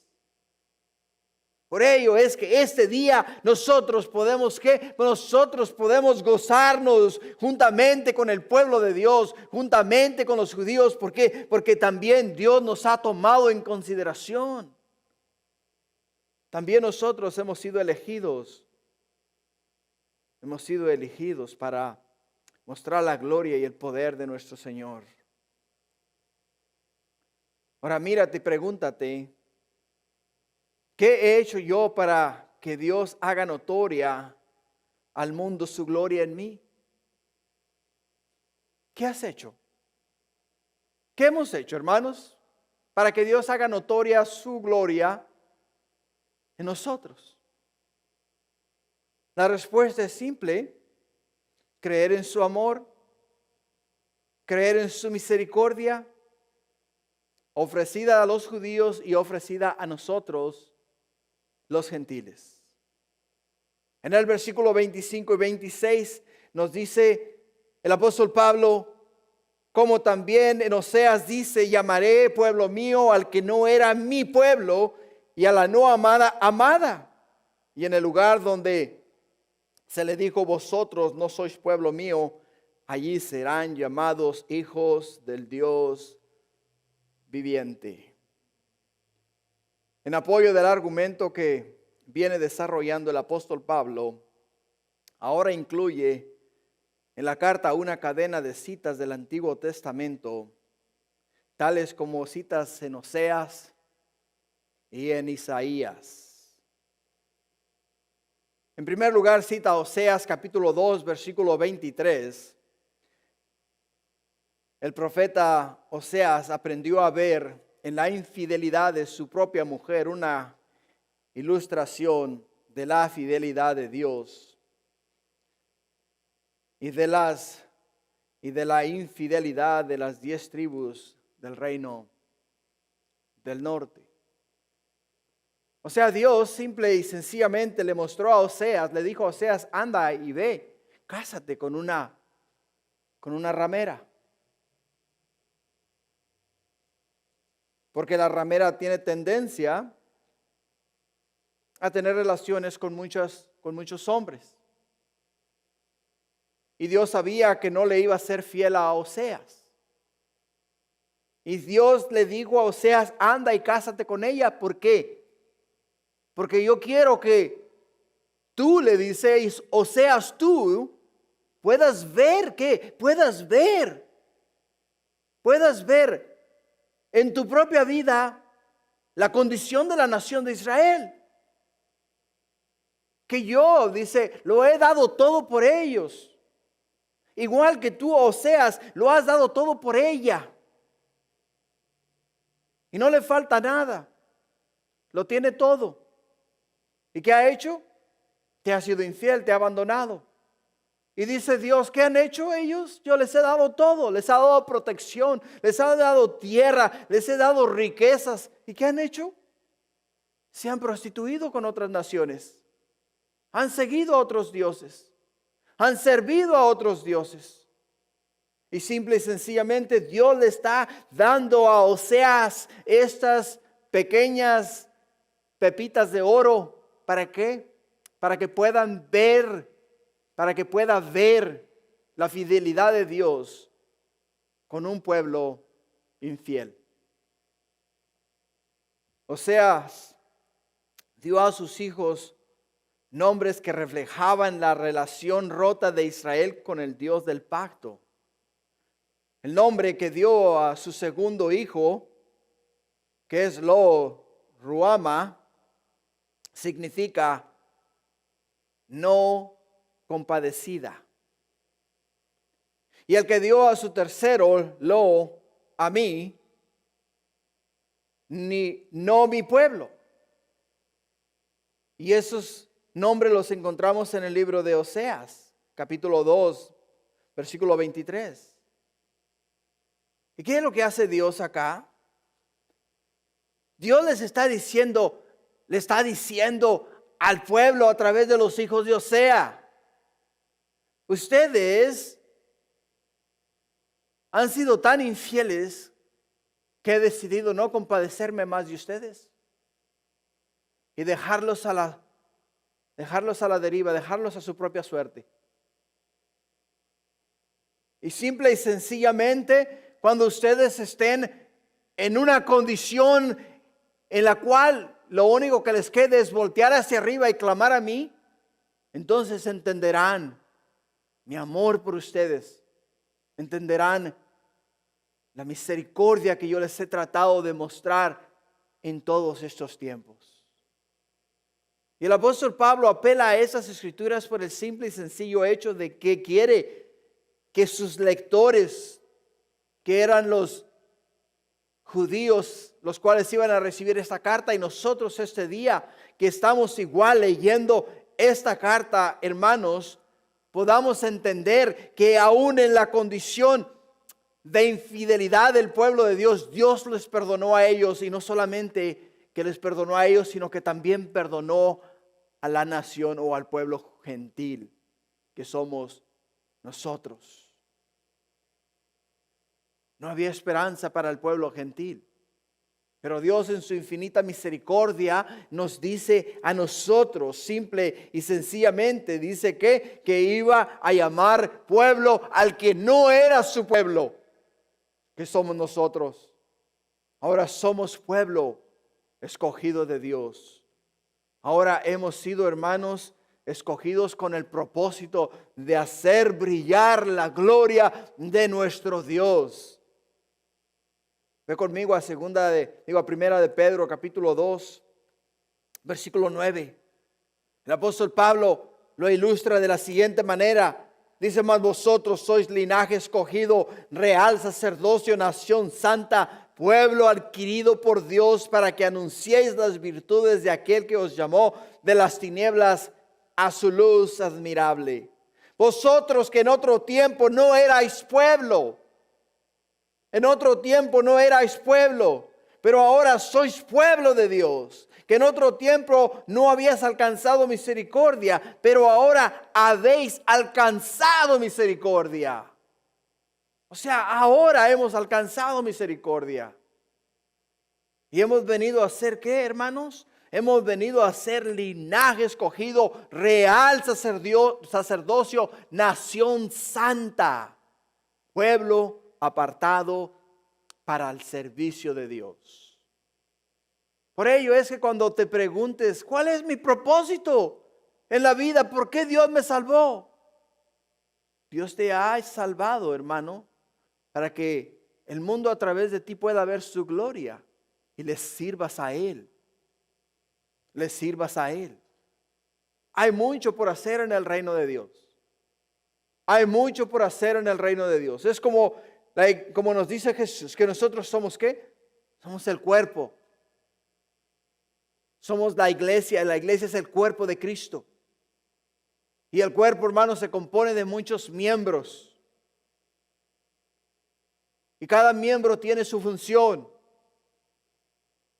Por ello es que este día nosotros podemos, ¿qué? Nosotros podemos gozarnos juntamente con el pueblo de Dios, juntamente con los judíos. ¿Por qué? Porque también Dios nos ha tomado en consideración. También nosotros hemos sido elegidos. Hemos sido elegidos para mostrar la gloria y el poder de nuestro Señor. Ahora mírate y pregúntate, ¿qué he hecho yo para que Dios haga notoria al mundo su gloria en mí? ¿Qué has hecho? ¿Qué hemos hecho, hermanos, para que Dios haga notoria su gloria en nosotros? La respuesta es simple: creer en su amor, creer en su misericordia, ofrecida a los judíos y ofrecida a nosotros, los gentiles. En el versículo 25 y 26 nos dice el apóstol Pablo, como también en Oseas dice, llamaré pueblo mío al que no era mi pueblo, y a la no amada, amada. Y en el lugar donde se le dijo, vosotros no sois pueblo mío, allí serán llamados hijos del Dios viviente. En apoyo del argumento que viene desarrollando el apóstol Pablo, ahora incluye en la carta una cadena de citas del Antiguo Testamento, tales como citas en Oseas y en Isaías. En primer lugar, cita Oseas capítulo 2, versículo 23. El profeta Oseas aprendió a ver en la infidelidad de su propia mujer una ilustración de la fidelidad de Dios y de la infidelidad de las 10 tribus del reino del norte. O sea, Dios simple y sencillamente le mostró a Oseas, le dijo a Oseas, anda y ve, cásate con una ramera. Porque la ramera tiene tendencia a tener relaciones con muchos hombres. Y Dios sabía que no le iba a ser fiel a Oseas. Y Dios le dijo a Oseas, anda y cásate con ella. ¿Por qué? Porque yo quiero que tú, le dices, Oseas, tú puedas ver, ¿qué? Puedas ver en tu propia vida la condición de la nación de Israel. Que yo, dice, lo he dado todo por ellos. Igual que tú, Oseas, lo has dado todo por ella. Y no le falta nada. Lo tiene todo. ¿Y qué ha hecho? Te ha sido infiel, te ha abandonado. Y dice Dios, ¿qué han hecho ellos? Yo les he dado todo, les he dado protección, les he dado tierra, les he dado riquezas. ¿Y qué han hecho? Se han prostituido con otras naciones. Han seguido a otros dioses. Han servido a otros dioses. Y simple y sencillamente Dios le está dando a Oseas estas pequeñas pepitas de oro. ¿Para qué? Para que puedan ver, para que pueda ver la fidelidad de Dios con un pueblo infiel. Oseas dio a sus hijos nombres que reflejaban la relación rota de Israel con el Dios del pacto. El nombre que dio a su segundo hijo, que es Lo-Ruhama, significa no compadecida. Y el que dio a su tercero, Lo-Ammi, no mi pueblo. Y esos nombres los encontramos en el libro de Oseas, capítulo 2, versículo 23. ¿Y qué es lo que hace Dios acá? Dios le está diciendo al pueblo a través de los hijos de Oseas: ustedes han sido tan infieles que he decidido no compadecerme más de ustedes y dejarlos a la deriva, dejarlos a su propia suerte. Y simple y sencillamente, cuando ustedes estén en una condición en la cual lo único que les quede es voltear hacia arriba y clamar a mí, entonces entenderán mi amor por ustedes, entenderán la misericordia que yo les he tratado de mostrar en todos estos tiempos. Y el apóstol Pablo apela a esas escrituras por el simple y sencillo hecho de que quiere que sus lectores, que eran los judíos, los cuales iban a recibir esta carta, y nosotros este día que estamos igual leyendo esta carta, hermanos, podamos entender que aún en la condición de infidelidad del pueblo de Dios, Dios les perdonó a ellos, y no solamente que les perdonó a ellos, sino que también perdonó a la nación o al pueblo gentil, que somos nosotros. No había esperanza para el pueblo gentil, pero Dios en su infinita misericordia nos dice a nosotros, simple y sencillamente, dice que iba a llamar pueblo al que no era su pueblo, que somos nosotros. Ahora somos pueblo escogido de Dios. Ahora hemos sido, hermanos, escogidos con el propósito de hacer brillar la gloria de nuestro Dios. Ve conmigo a primera de Pedro, capítulo 2, versículo 9. El apóstol Pablo lo ilustra de la siguiente manera. Dice: mas vosotros sois linaje escogido, real sacerdocio, nación santa, pueblo adquirido por Dios, para que anunciéis las virtudes de aquel que os llamó de las tinieblas a su luz admirable. Vosotros que en otro tiempo no erais pueblo, en otro tiempo no erais pueblo, pero ahora sois pueblo de Dios. Que en otro tiempo no habías alcanzado misericordia, pero ahora habéis alcanzado misericordia. O sea, ahora hemos alcanzado misericordia. Y hemos venido a ser, ¿qué, hermanos? Hemos venido a ser linaje escogido, real sacerdocio, nación santa, pueblo apartado para el servicio de Dios. Por ello es que cuando te preguntes, ¿cuál es mi propósito en la vida? ¿Por qué Dios me salvó? Dios te ha salvado, hermano, para que el mundo a través de ti pueda ver su gloria y le sirvas a Él. Le sirvas a Él. Hay mucho por hacer en el reino de Dios. Hay mucho por hacer en el reino de Dios. Es como nos dice Jesús, que nosotros somos ¿qué? Somos el cuerpo. Somos la iglesia es el cuerpo de Cristo. Y el cuerpo, hermano, se compone de muchos miembros. Y cada miembro tiene su función.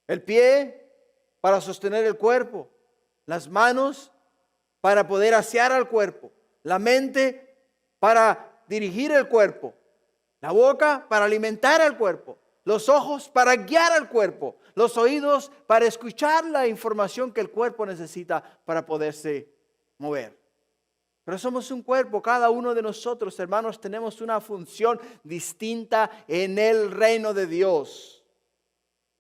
El pie para sostener el cuerpo. Las manos para poder asear al cuerpo. La mente para dirigir el cuerpo. La boca para alimentar al cuerpo. Los ojos para guiar al cuerpo. Los oídos para escuchar la información que el cuerpo necesita para poderse mover. Pero somos un cuerpo, cada uno de nosotros, hermanos, tenemos una función distinta en el reino de Dios.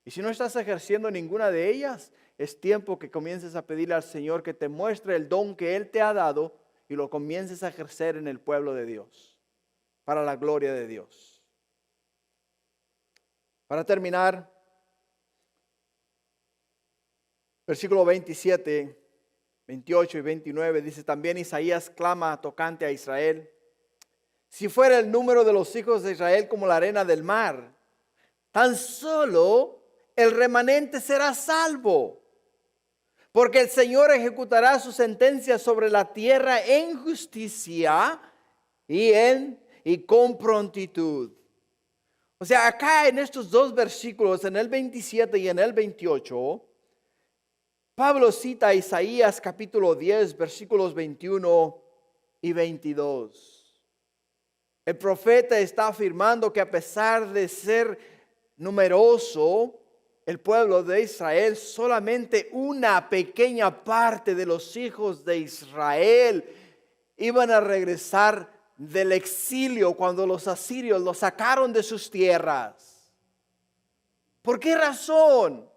Y si no estás ejerciendo ninguna de ellas, es tiempo que comiences a pedirle al Señor que te muestre el don que Él te ha dado y lo comiences a ejercer en el pueblo de Dios, para la gloria de Dios. Para terminar, versículo 27, 28 y 29 dice: también Isaías clama tocante a Israel: si fuera el número de los hijos de Israel como la arena del mar, tan solo el remanente será salvo. Porque el Señor ejecutará su sentencia sobre la tierra en justicia y con prontitud. O sea, acá en estos dos versículos, en el 27 y en el 28, Pablo cita a Isaías capítulo 10, versículos 21 y 22. El profeta está afirmando que a pesar de ser numeroso el pueblo de Israel, solamente una pequeña parte de los hijos de Israel iban a regresar del exilio cuando los asirios los sacaron de sus tierras. ¿Por qué razón?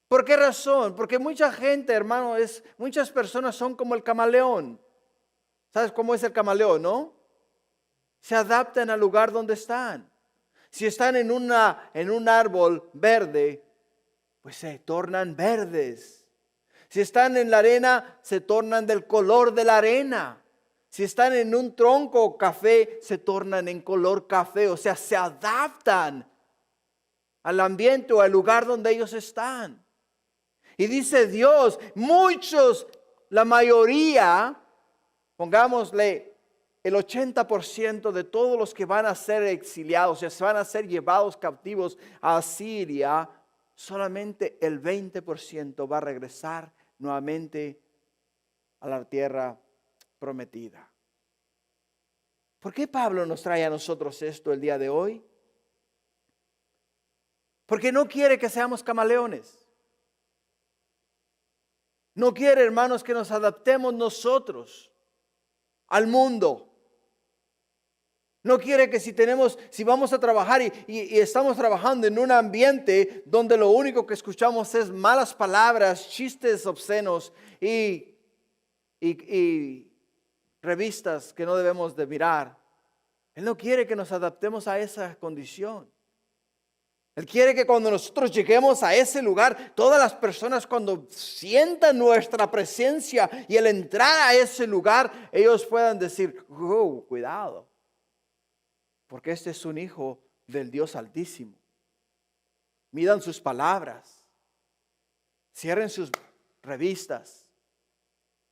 ¿Por qué razón? Porque mucha gente, hermano, muchas personas son como el camaleón. ¿Sabes cómo es el camaleón, no? Se adaptan al lugar donde están. Si están en un árbol verde, pues se tornan verdes. Si están en la arena, se tornan del color de la arena. Si están en un tronco café, se tornan en color café. O sea, se adaptan al ambiente o al lugar donde ellos están. Y dice Dios, muchos, la mayoría, pongámosle el 80% de todos los que van a ser exiliados, o sea, se van a ser llevados cautivos a Asiria, solamente el 20% va a regresar nuevamente a la tierra prometida. ¿Por qué Pablo nos trae a nosotros esto el día de hoy? Porque no quiere que seamos camaleones. No quiere, hermanos, que nos adaptemos nosotros al mundo. No quiere que si vamos a trabajar y estamos trabajando en un ambiente donde lo único que escuchamos es malas palabras, chistes obscenos y revistas que no debemos de mirar. Él no quiere que nos adaptemos a esa condición. Él quiere que cuando nosotros lleguemos a ese lugar, todas las personas cuando sientan nuestra presencia y el entrar a ese lugar, ellos puedan decir, oh, cuidado. Porque este es un hijo del Dios Altísimo. Midan sus palabras. Cierren sus revistas.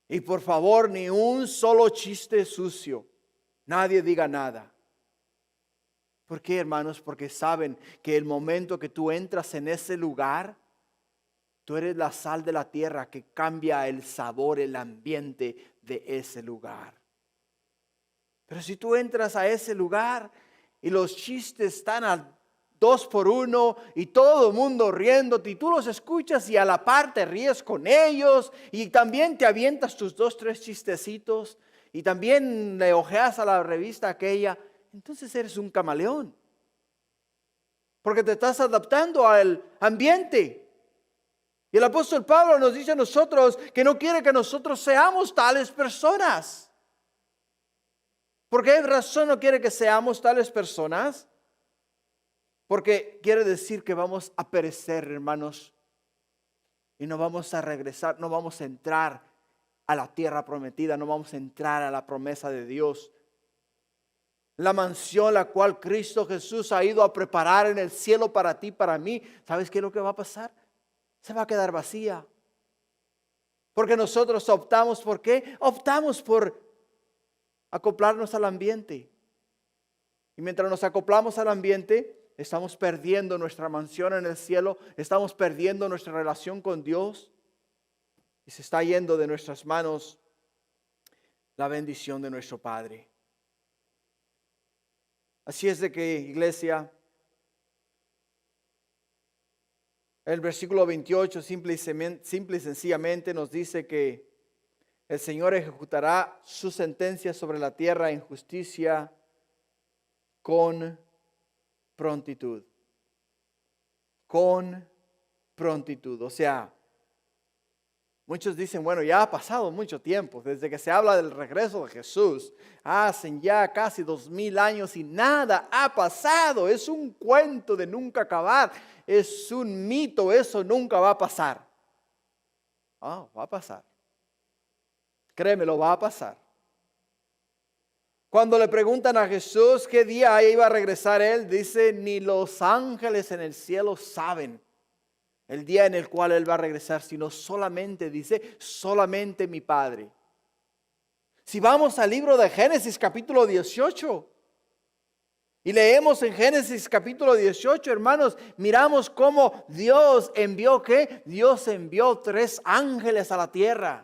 Y por favor, ni un solo chiste sucio. Nadie diga nada. ¿Por qué, hermanos? Porque saben que el momento que tú entras en ese lugar, tú eres la sal de la tierra que cambia el sabor, el ambiente de ese lugar. Pero si tú entras a ese lugar y los chistes están al 2 por 1 y todo el mundo riéndote y tú los escuchas y a la par te ríes con ellos y también te avientas tus 2, 3 chistecitos y también le ojeas a la revista aquella, entonces eres un camaleón. Porque te estás adaptando al ambiente. Y el apóstol Pablo nos dice a nosotros que no quiere que nosotros seamos tales personas. ¿Por qué razón no quiere que seamos tales personas? Porque quiere decir que vamos a perecer, hermanos. Y no vamos a regresar, no vamos a entrar a la tierra prometida, no vamos a entrar a la promesa de Dios. La mansión la cual Cristo Jesús ha ido a preparar en el cielo para ti, para mí. ¿Sabes qué es lo que va a pasar? Se va a quedar vacía. Porque nosotros optamos, ¿por qué? Optamos por acoplarnos al ambiente. Y mientras nos acoplamos al ambiente, estamos perdiendo nuestra mansión en el cielo, estamos perdiendo nuestra relación con Dios y se está yendo de nuestras manos la bendición de nuestro Padre. Así es de que, iglesia, el versículo 28 simple y sencillamente nos dice que el Señor ejecutará su sentencia sobre la tierra en justicia con prontitud. Con prontitud. O sea, muchos dicen, bueno, ya ha pasado mucho tiempo desde que se habla del regreso de Jesús. Hacen ya casi 2000 años y nada ha pasado. Es un cuento de nunca acabar. Es un mito, eso nunca va a pasar. Va a pasar. Créemelo, va a pasar. Cuando le preguntan a Jesús qué día iba a regresar Él, dice, ni los ángeles en el cielo saben el día en el cual Él va a regresar, sino solamente, dice, solamente mi Padre. Si vamos al libro de Génesis capítulo 18 y leemos en Génesis capítulo 18, hermanos, miramos cómo Dios envió, ¿qué? Dios envió 3 ángeles a la tierra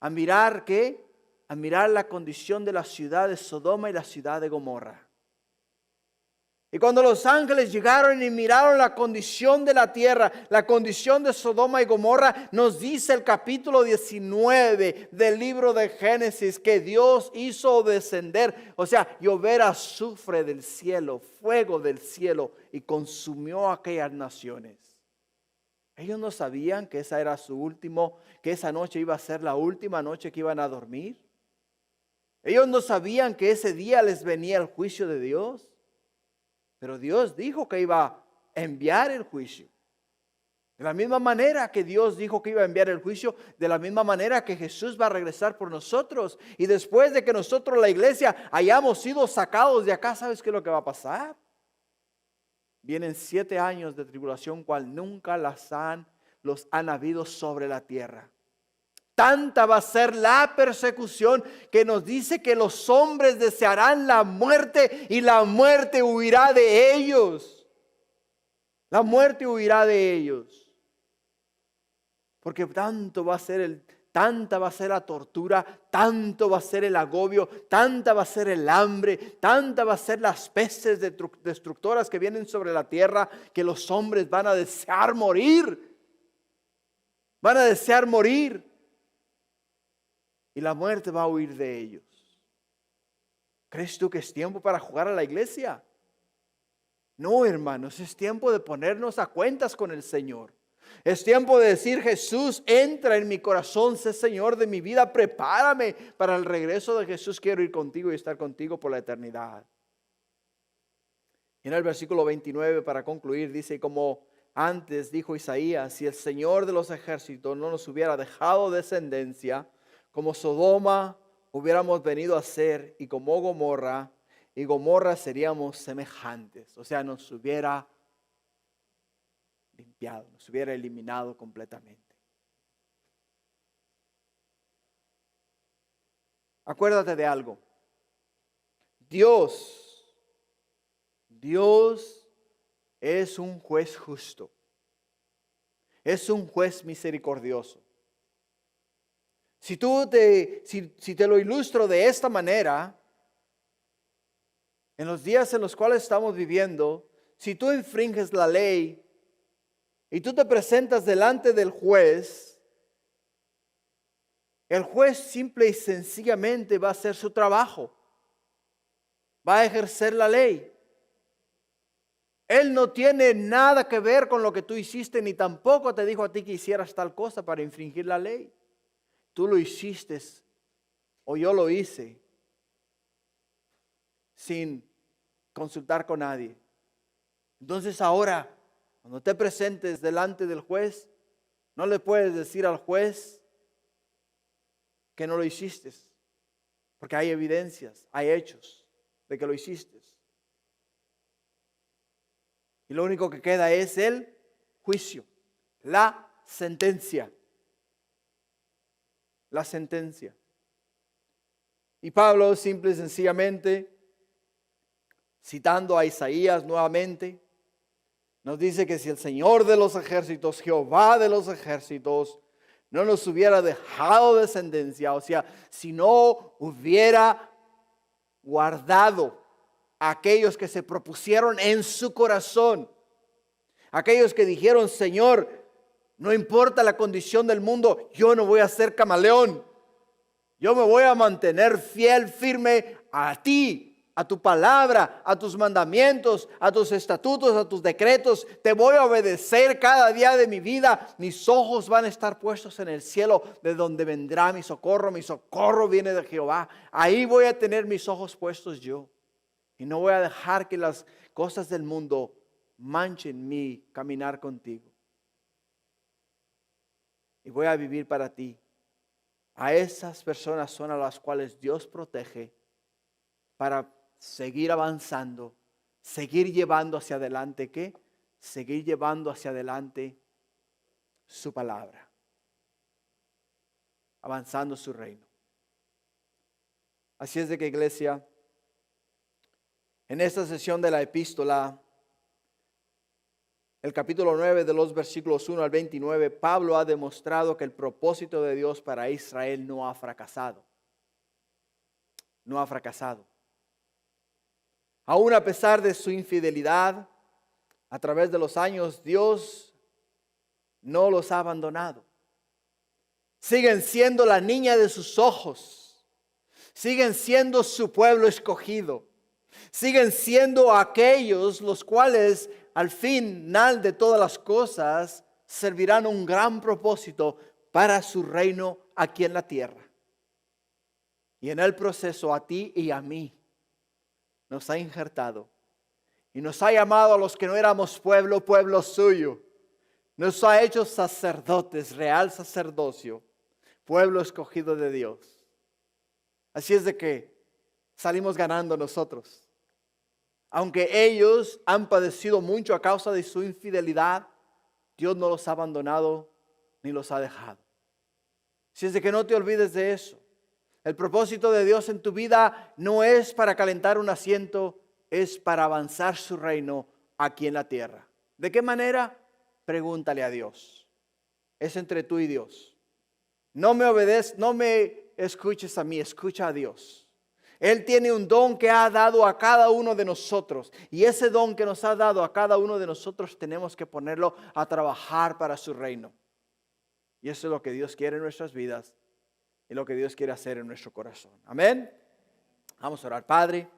a mirar, ¿qué? A mirar la condición de la ciudad de Sodoma y la ciudad de Gomorra. Y cuando los ángeles llegaron y miraron la condición de la tierra, la condición de Sodoma y Gomorra, nos dice el capítulo 19 del libro de Génesis que Dios hizo descender, o sea, llover azufre del cielo, fuego del cielo, y consumió aquellas naciones. Ellos no sabían que esa era que esa noche iba a ser la última noche que iban a dormir. Ellos no sabían que ese día les venía el juicio de Dios. Pero Dios dijo que iba a enviar el juicio. De la misma manera que Dios dijo que iba a enviar el juicio, de la misma manera que Jesús va a regresar por nosotros. Y después de que nosotros, la iglesia, hayamos sido sacados de acá, ¿sabes qué es lo que va a pasar? Vienen 7 años de tribulación, cual nunca los han habido sobre la tierra. Tanta va a ser la persecución que nos dice que los hombres desearán la muerte y la muerte huirá de ellos. La muerte huirá de ellos. Porque tanta va a ser la tortura, tanto va a ser el agobio, tanta va a ser el hambre, tanta va a ser las pestes destructoras que vienen sobre la tierra, que los hombres van a desear morir. Van a desear morir. Y la muerte va a huir de ellos. ¿Crees tú que es tiempo para jugar a la iglesia? No, hermanos, es tiempo de ponernos a cuentas con el Señor. Es tiempo de decir: Jesús, entra en mi corazón, sé Señor de mi vida, prepárame para el regreso de Jesús. Quiero ir contigo y estar contigo por la eternidad. Y en el versículo 29, para concluir, dice: como antes dijo Isaías, si el Señor de los ejércitos no nos hubiera dejado descendencia, como Sodoma hubiéramos venido a ser, y como Gomorra, y Gomorra seríamos semejantes. O sea, nos hubiera limpiado, nos hubiera eliminado completamente. Acuérdate de algo. Dios es un juez justo. Es un juez misericordioso. Si te lo ilustro de esta manera, en los días en los cuales estamos viviendo, si tú infringes la ley y tú te presentas delante del juez, el juez simple y sencillamente va a hacer su trabajo, va a ejercer la ley. Él no tiene nada que ver con lo que tú hiciste, ni tampoco te dijo a ti que hicieras tal cosa para infringir la ley. Tú lo hiciste o yo lo hice sin consultar con nadie. Entonces ahora, cuando te presentes delante del juez, no le puedes decir al juez que no lo hiciste, porque hay evidencias, hay hechos de que lo hiciste. Y lo único que queda es el juicio, la sentencia. La sentencia. Y Pablo simple y sencillamente, citando a Isaías nuevamente, nos dice que si el Señor de los ejércitos, Jehová de los ejércitos, no nos hubiera dejado descendencia, o sea, si no hubiera guardado a aquellos que se propusieron en su corazón, aquellos que dijeron: Señor, no importa la condición del mundo, yo no voy a ser camaleón. Yo me voy a mantener fiel, firme a ti, a tu palabra, a tus mandamientos, a tus estatutos, a tus decretos. Te voy a obedecer cada día de mi vida. Mis ojos van a estar puestos en el cielo, de donde vendrá mi socorro. Mi socorro viene de Jehová. Ahí voy a tener mis ojos puestos yo. Y no voy a dejar que las cosas del mundo manchen mi caminar contigo. Y voy a vivir para ti. A esas personas son a las cuales Dios protege para seguir avanzando, seguir llevando hacia adelante, ¿qué? Seguir llevando hacia adelante su palabra, avanzando su reino. Así es de que, iglesia, en esta sesión de la epístola, el capítulo 9 de los versículos 1 al 29, Pablo ha demostrado que el propósito de Dios para Israel no ha fracasado. No ha fracasado. Aún a pesar de su infidelidad, a través de los años, Dios no los ha abandonado. Siguen siendo la niña de sus ojos. Siguen siendo su pueblo escogido. Siguen siendo aquellos los cuales al final de todas las cosas servirán un gran propósito para su reino aquí en la tierra. Y en el proceso a ti y a mí nos ha injertado y nos ha llamado a los que no éramos pueblo, pueblo suyo. Nos ha hecho sacerdotes, real sacerdocio, pueblo escogido de Dios. Así es de que salimos ganando nosotros. Aunque ellos han padecido mucho a causa de su infidelidad, Dios no los ha abandonado ni los ha dejado. Así es de que no te olvides de eso. El propósito de Dios en tu vida no es para calentar un asiento, es para avanzar su reino aquí en la tierra. ¿De qué manera? Pregúntale a Dios. Es entre tú y Dios. No me escuches a mí, escucha a Dios. Él tiene un don que ha dado a cada uno de nosotros. Y ese don que nos ha dado a cada uno de nosotros tenemos que ponerlo a trabajar para su reino. Y eso es lo que Dios quiere en nuestras vidas y lo que Dios quiere hacer en nuestro corazón. Amén. Vamos a orar. Padre,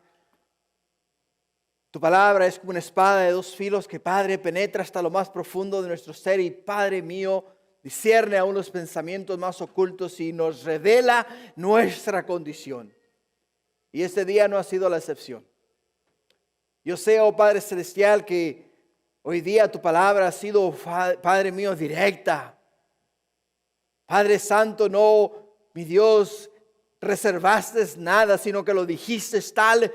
tu palabra es como una espada de dos filos que, Padre, penetra hasta lo más profundo de nuestro ser y, Padre mío, discierne aún los pensamientos más ocultos y nos revela nuestra condición. Y este día no ha sido la excepción. Yo sé, oh Padre Celestial, que hoy día tu palabra ha sido, Padre mío, directa. Padre Santo, no, mi Dios, reservaste nada, sino que lo dijiste tal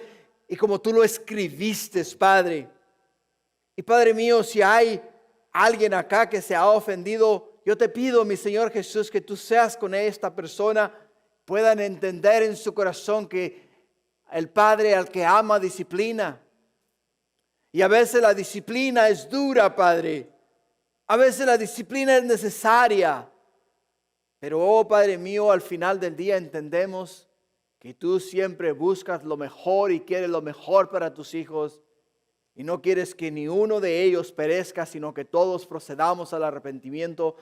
y como tú lo escribiste, Padre. Y Padre mío, si hay alguien acá que se ha ofendido, yo te pido, mi Señor Jesús, que tú seas con esta persona, puedan entender en su corazón que el Padre al que ama disciplina. Y a veces la disciplina es dura, Padre. A veces la disciplina es necesaria. Pero, oh Padre mío, al final del día entendemos que tú siempre buscas lo mejor y quieres lo mejor para tus hijos. Y no quieres que ni uno de ellos perezca, sino que todos procedamos al arrepentimiento.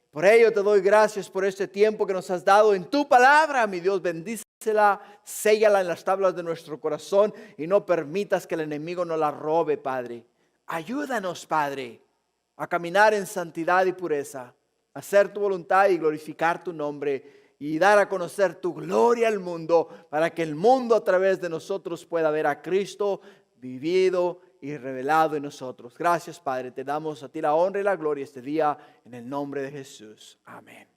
Por ello te doy gracias por este tiempo que nos has dado en tu palabra, mi Dios. Bendícela, séllala en las tablas de nuestro corazón y no permitas que el enemigo nos la robe, Padre. Ayúdanos, Padre, a caminar en santidad y pureza, a hacer tu voluntad y glorificar tu nombre y dar a conocer tu gloria al mundo, para que el mundo a través de nosotros pueda ver a Cristo vivido y revelado en nosotros. Gracias, Padre, te damos a ti la honra y la gloria este día en el nombre de Jesús. Amén.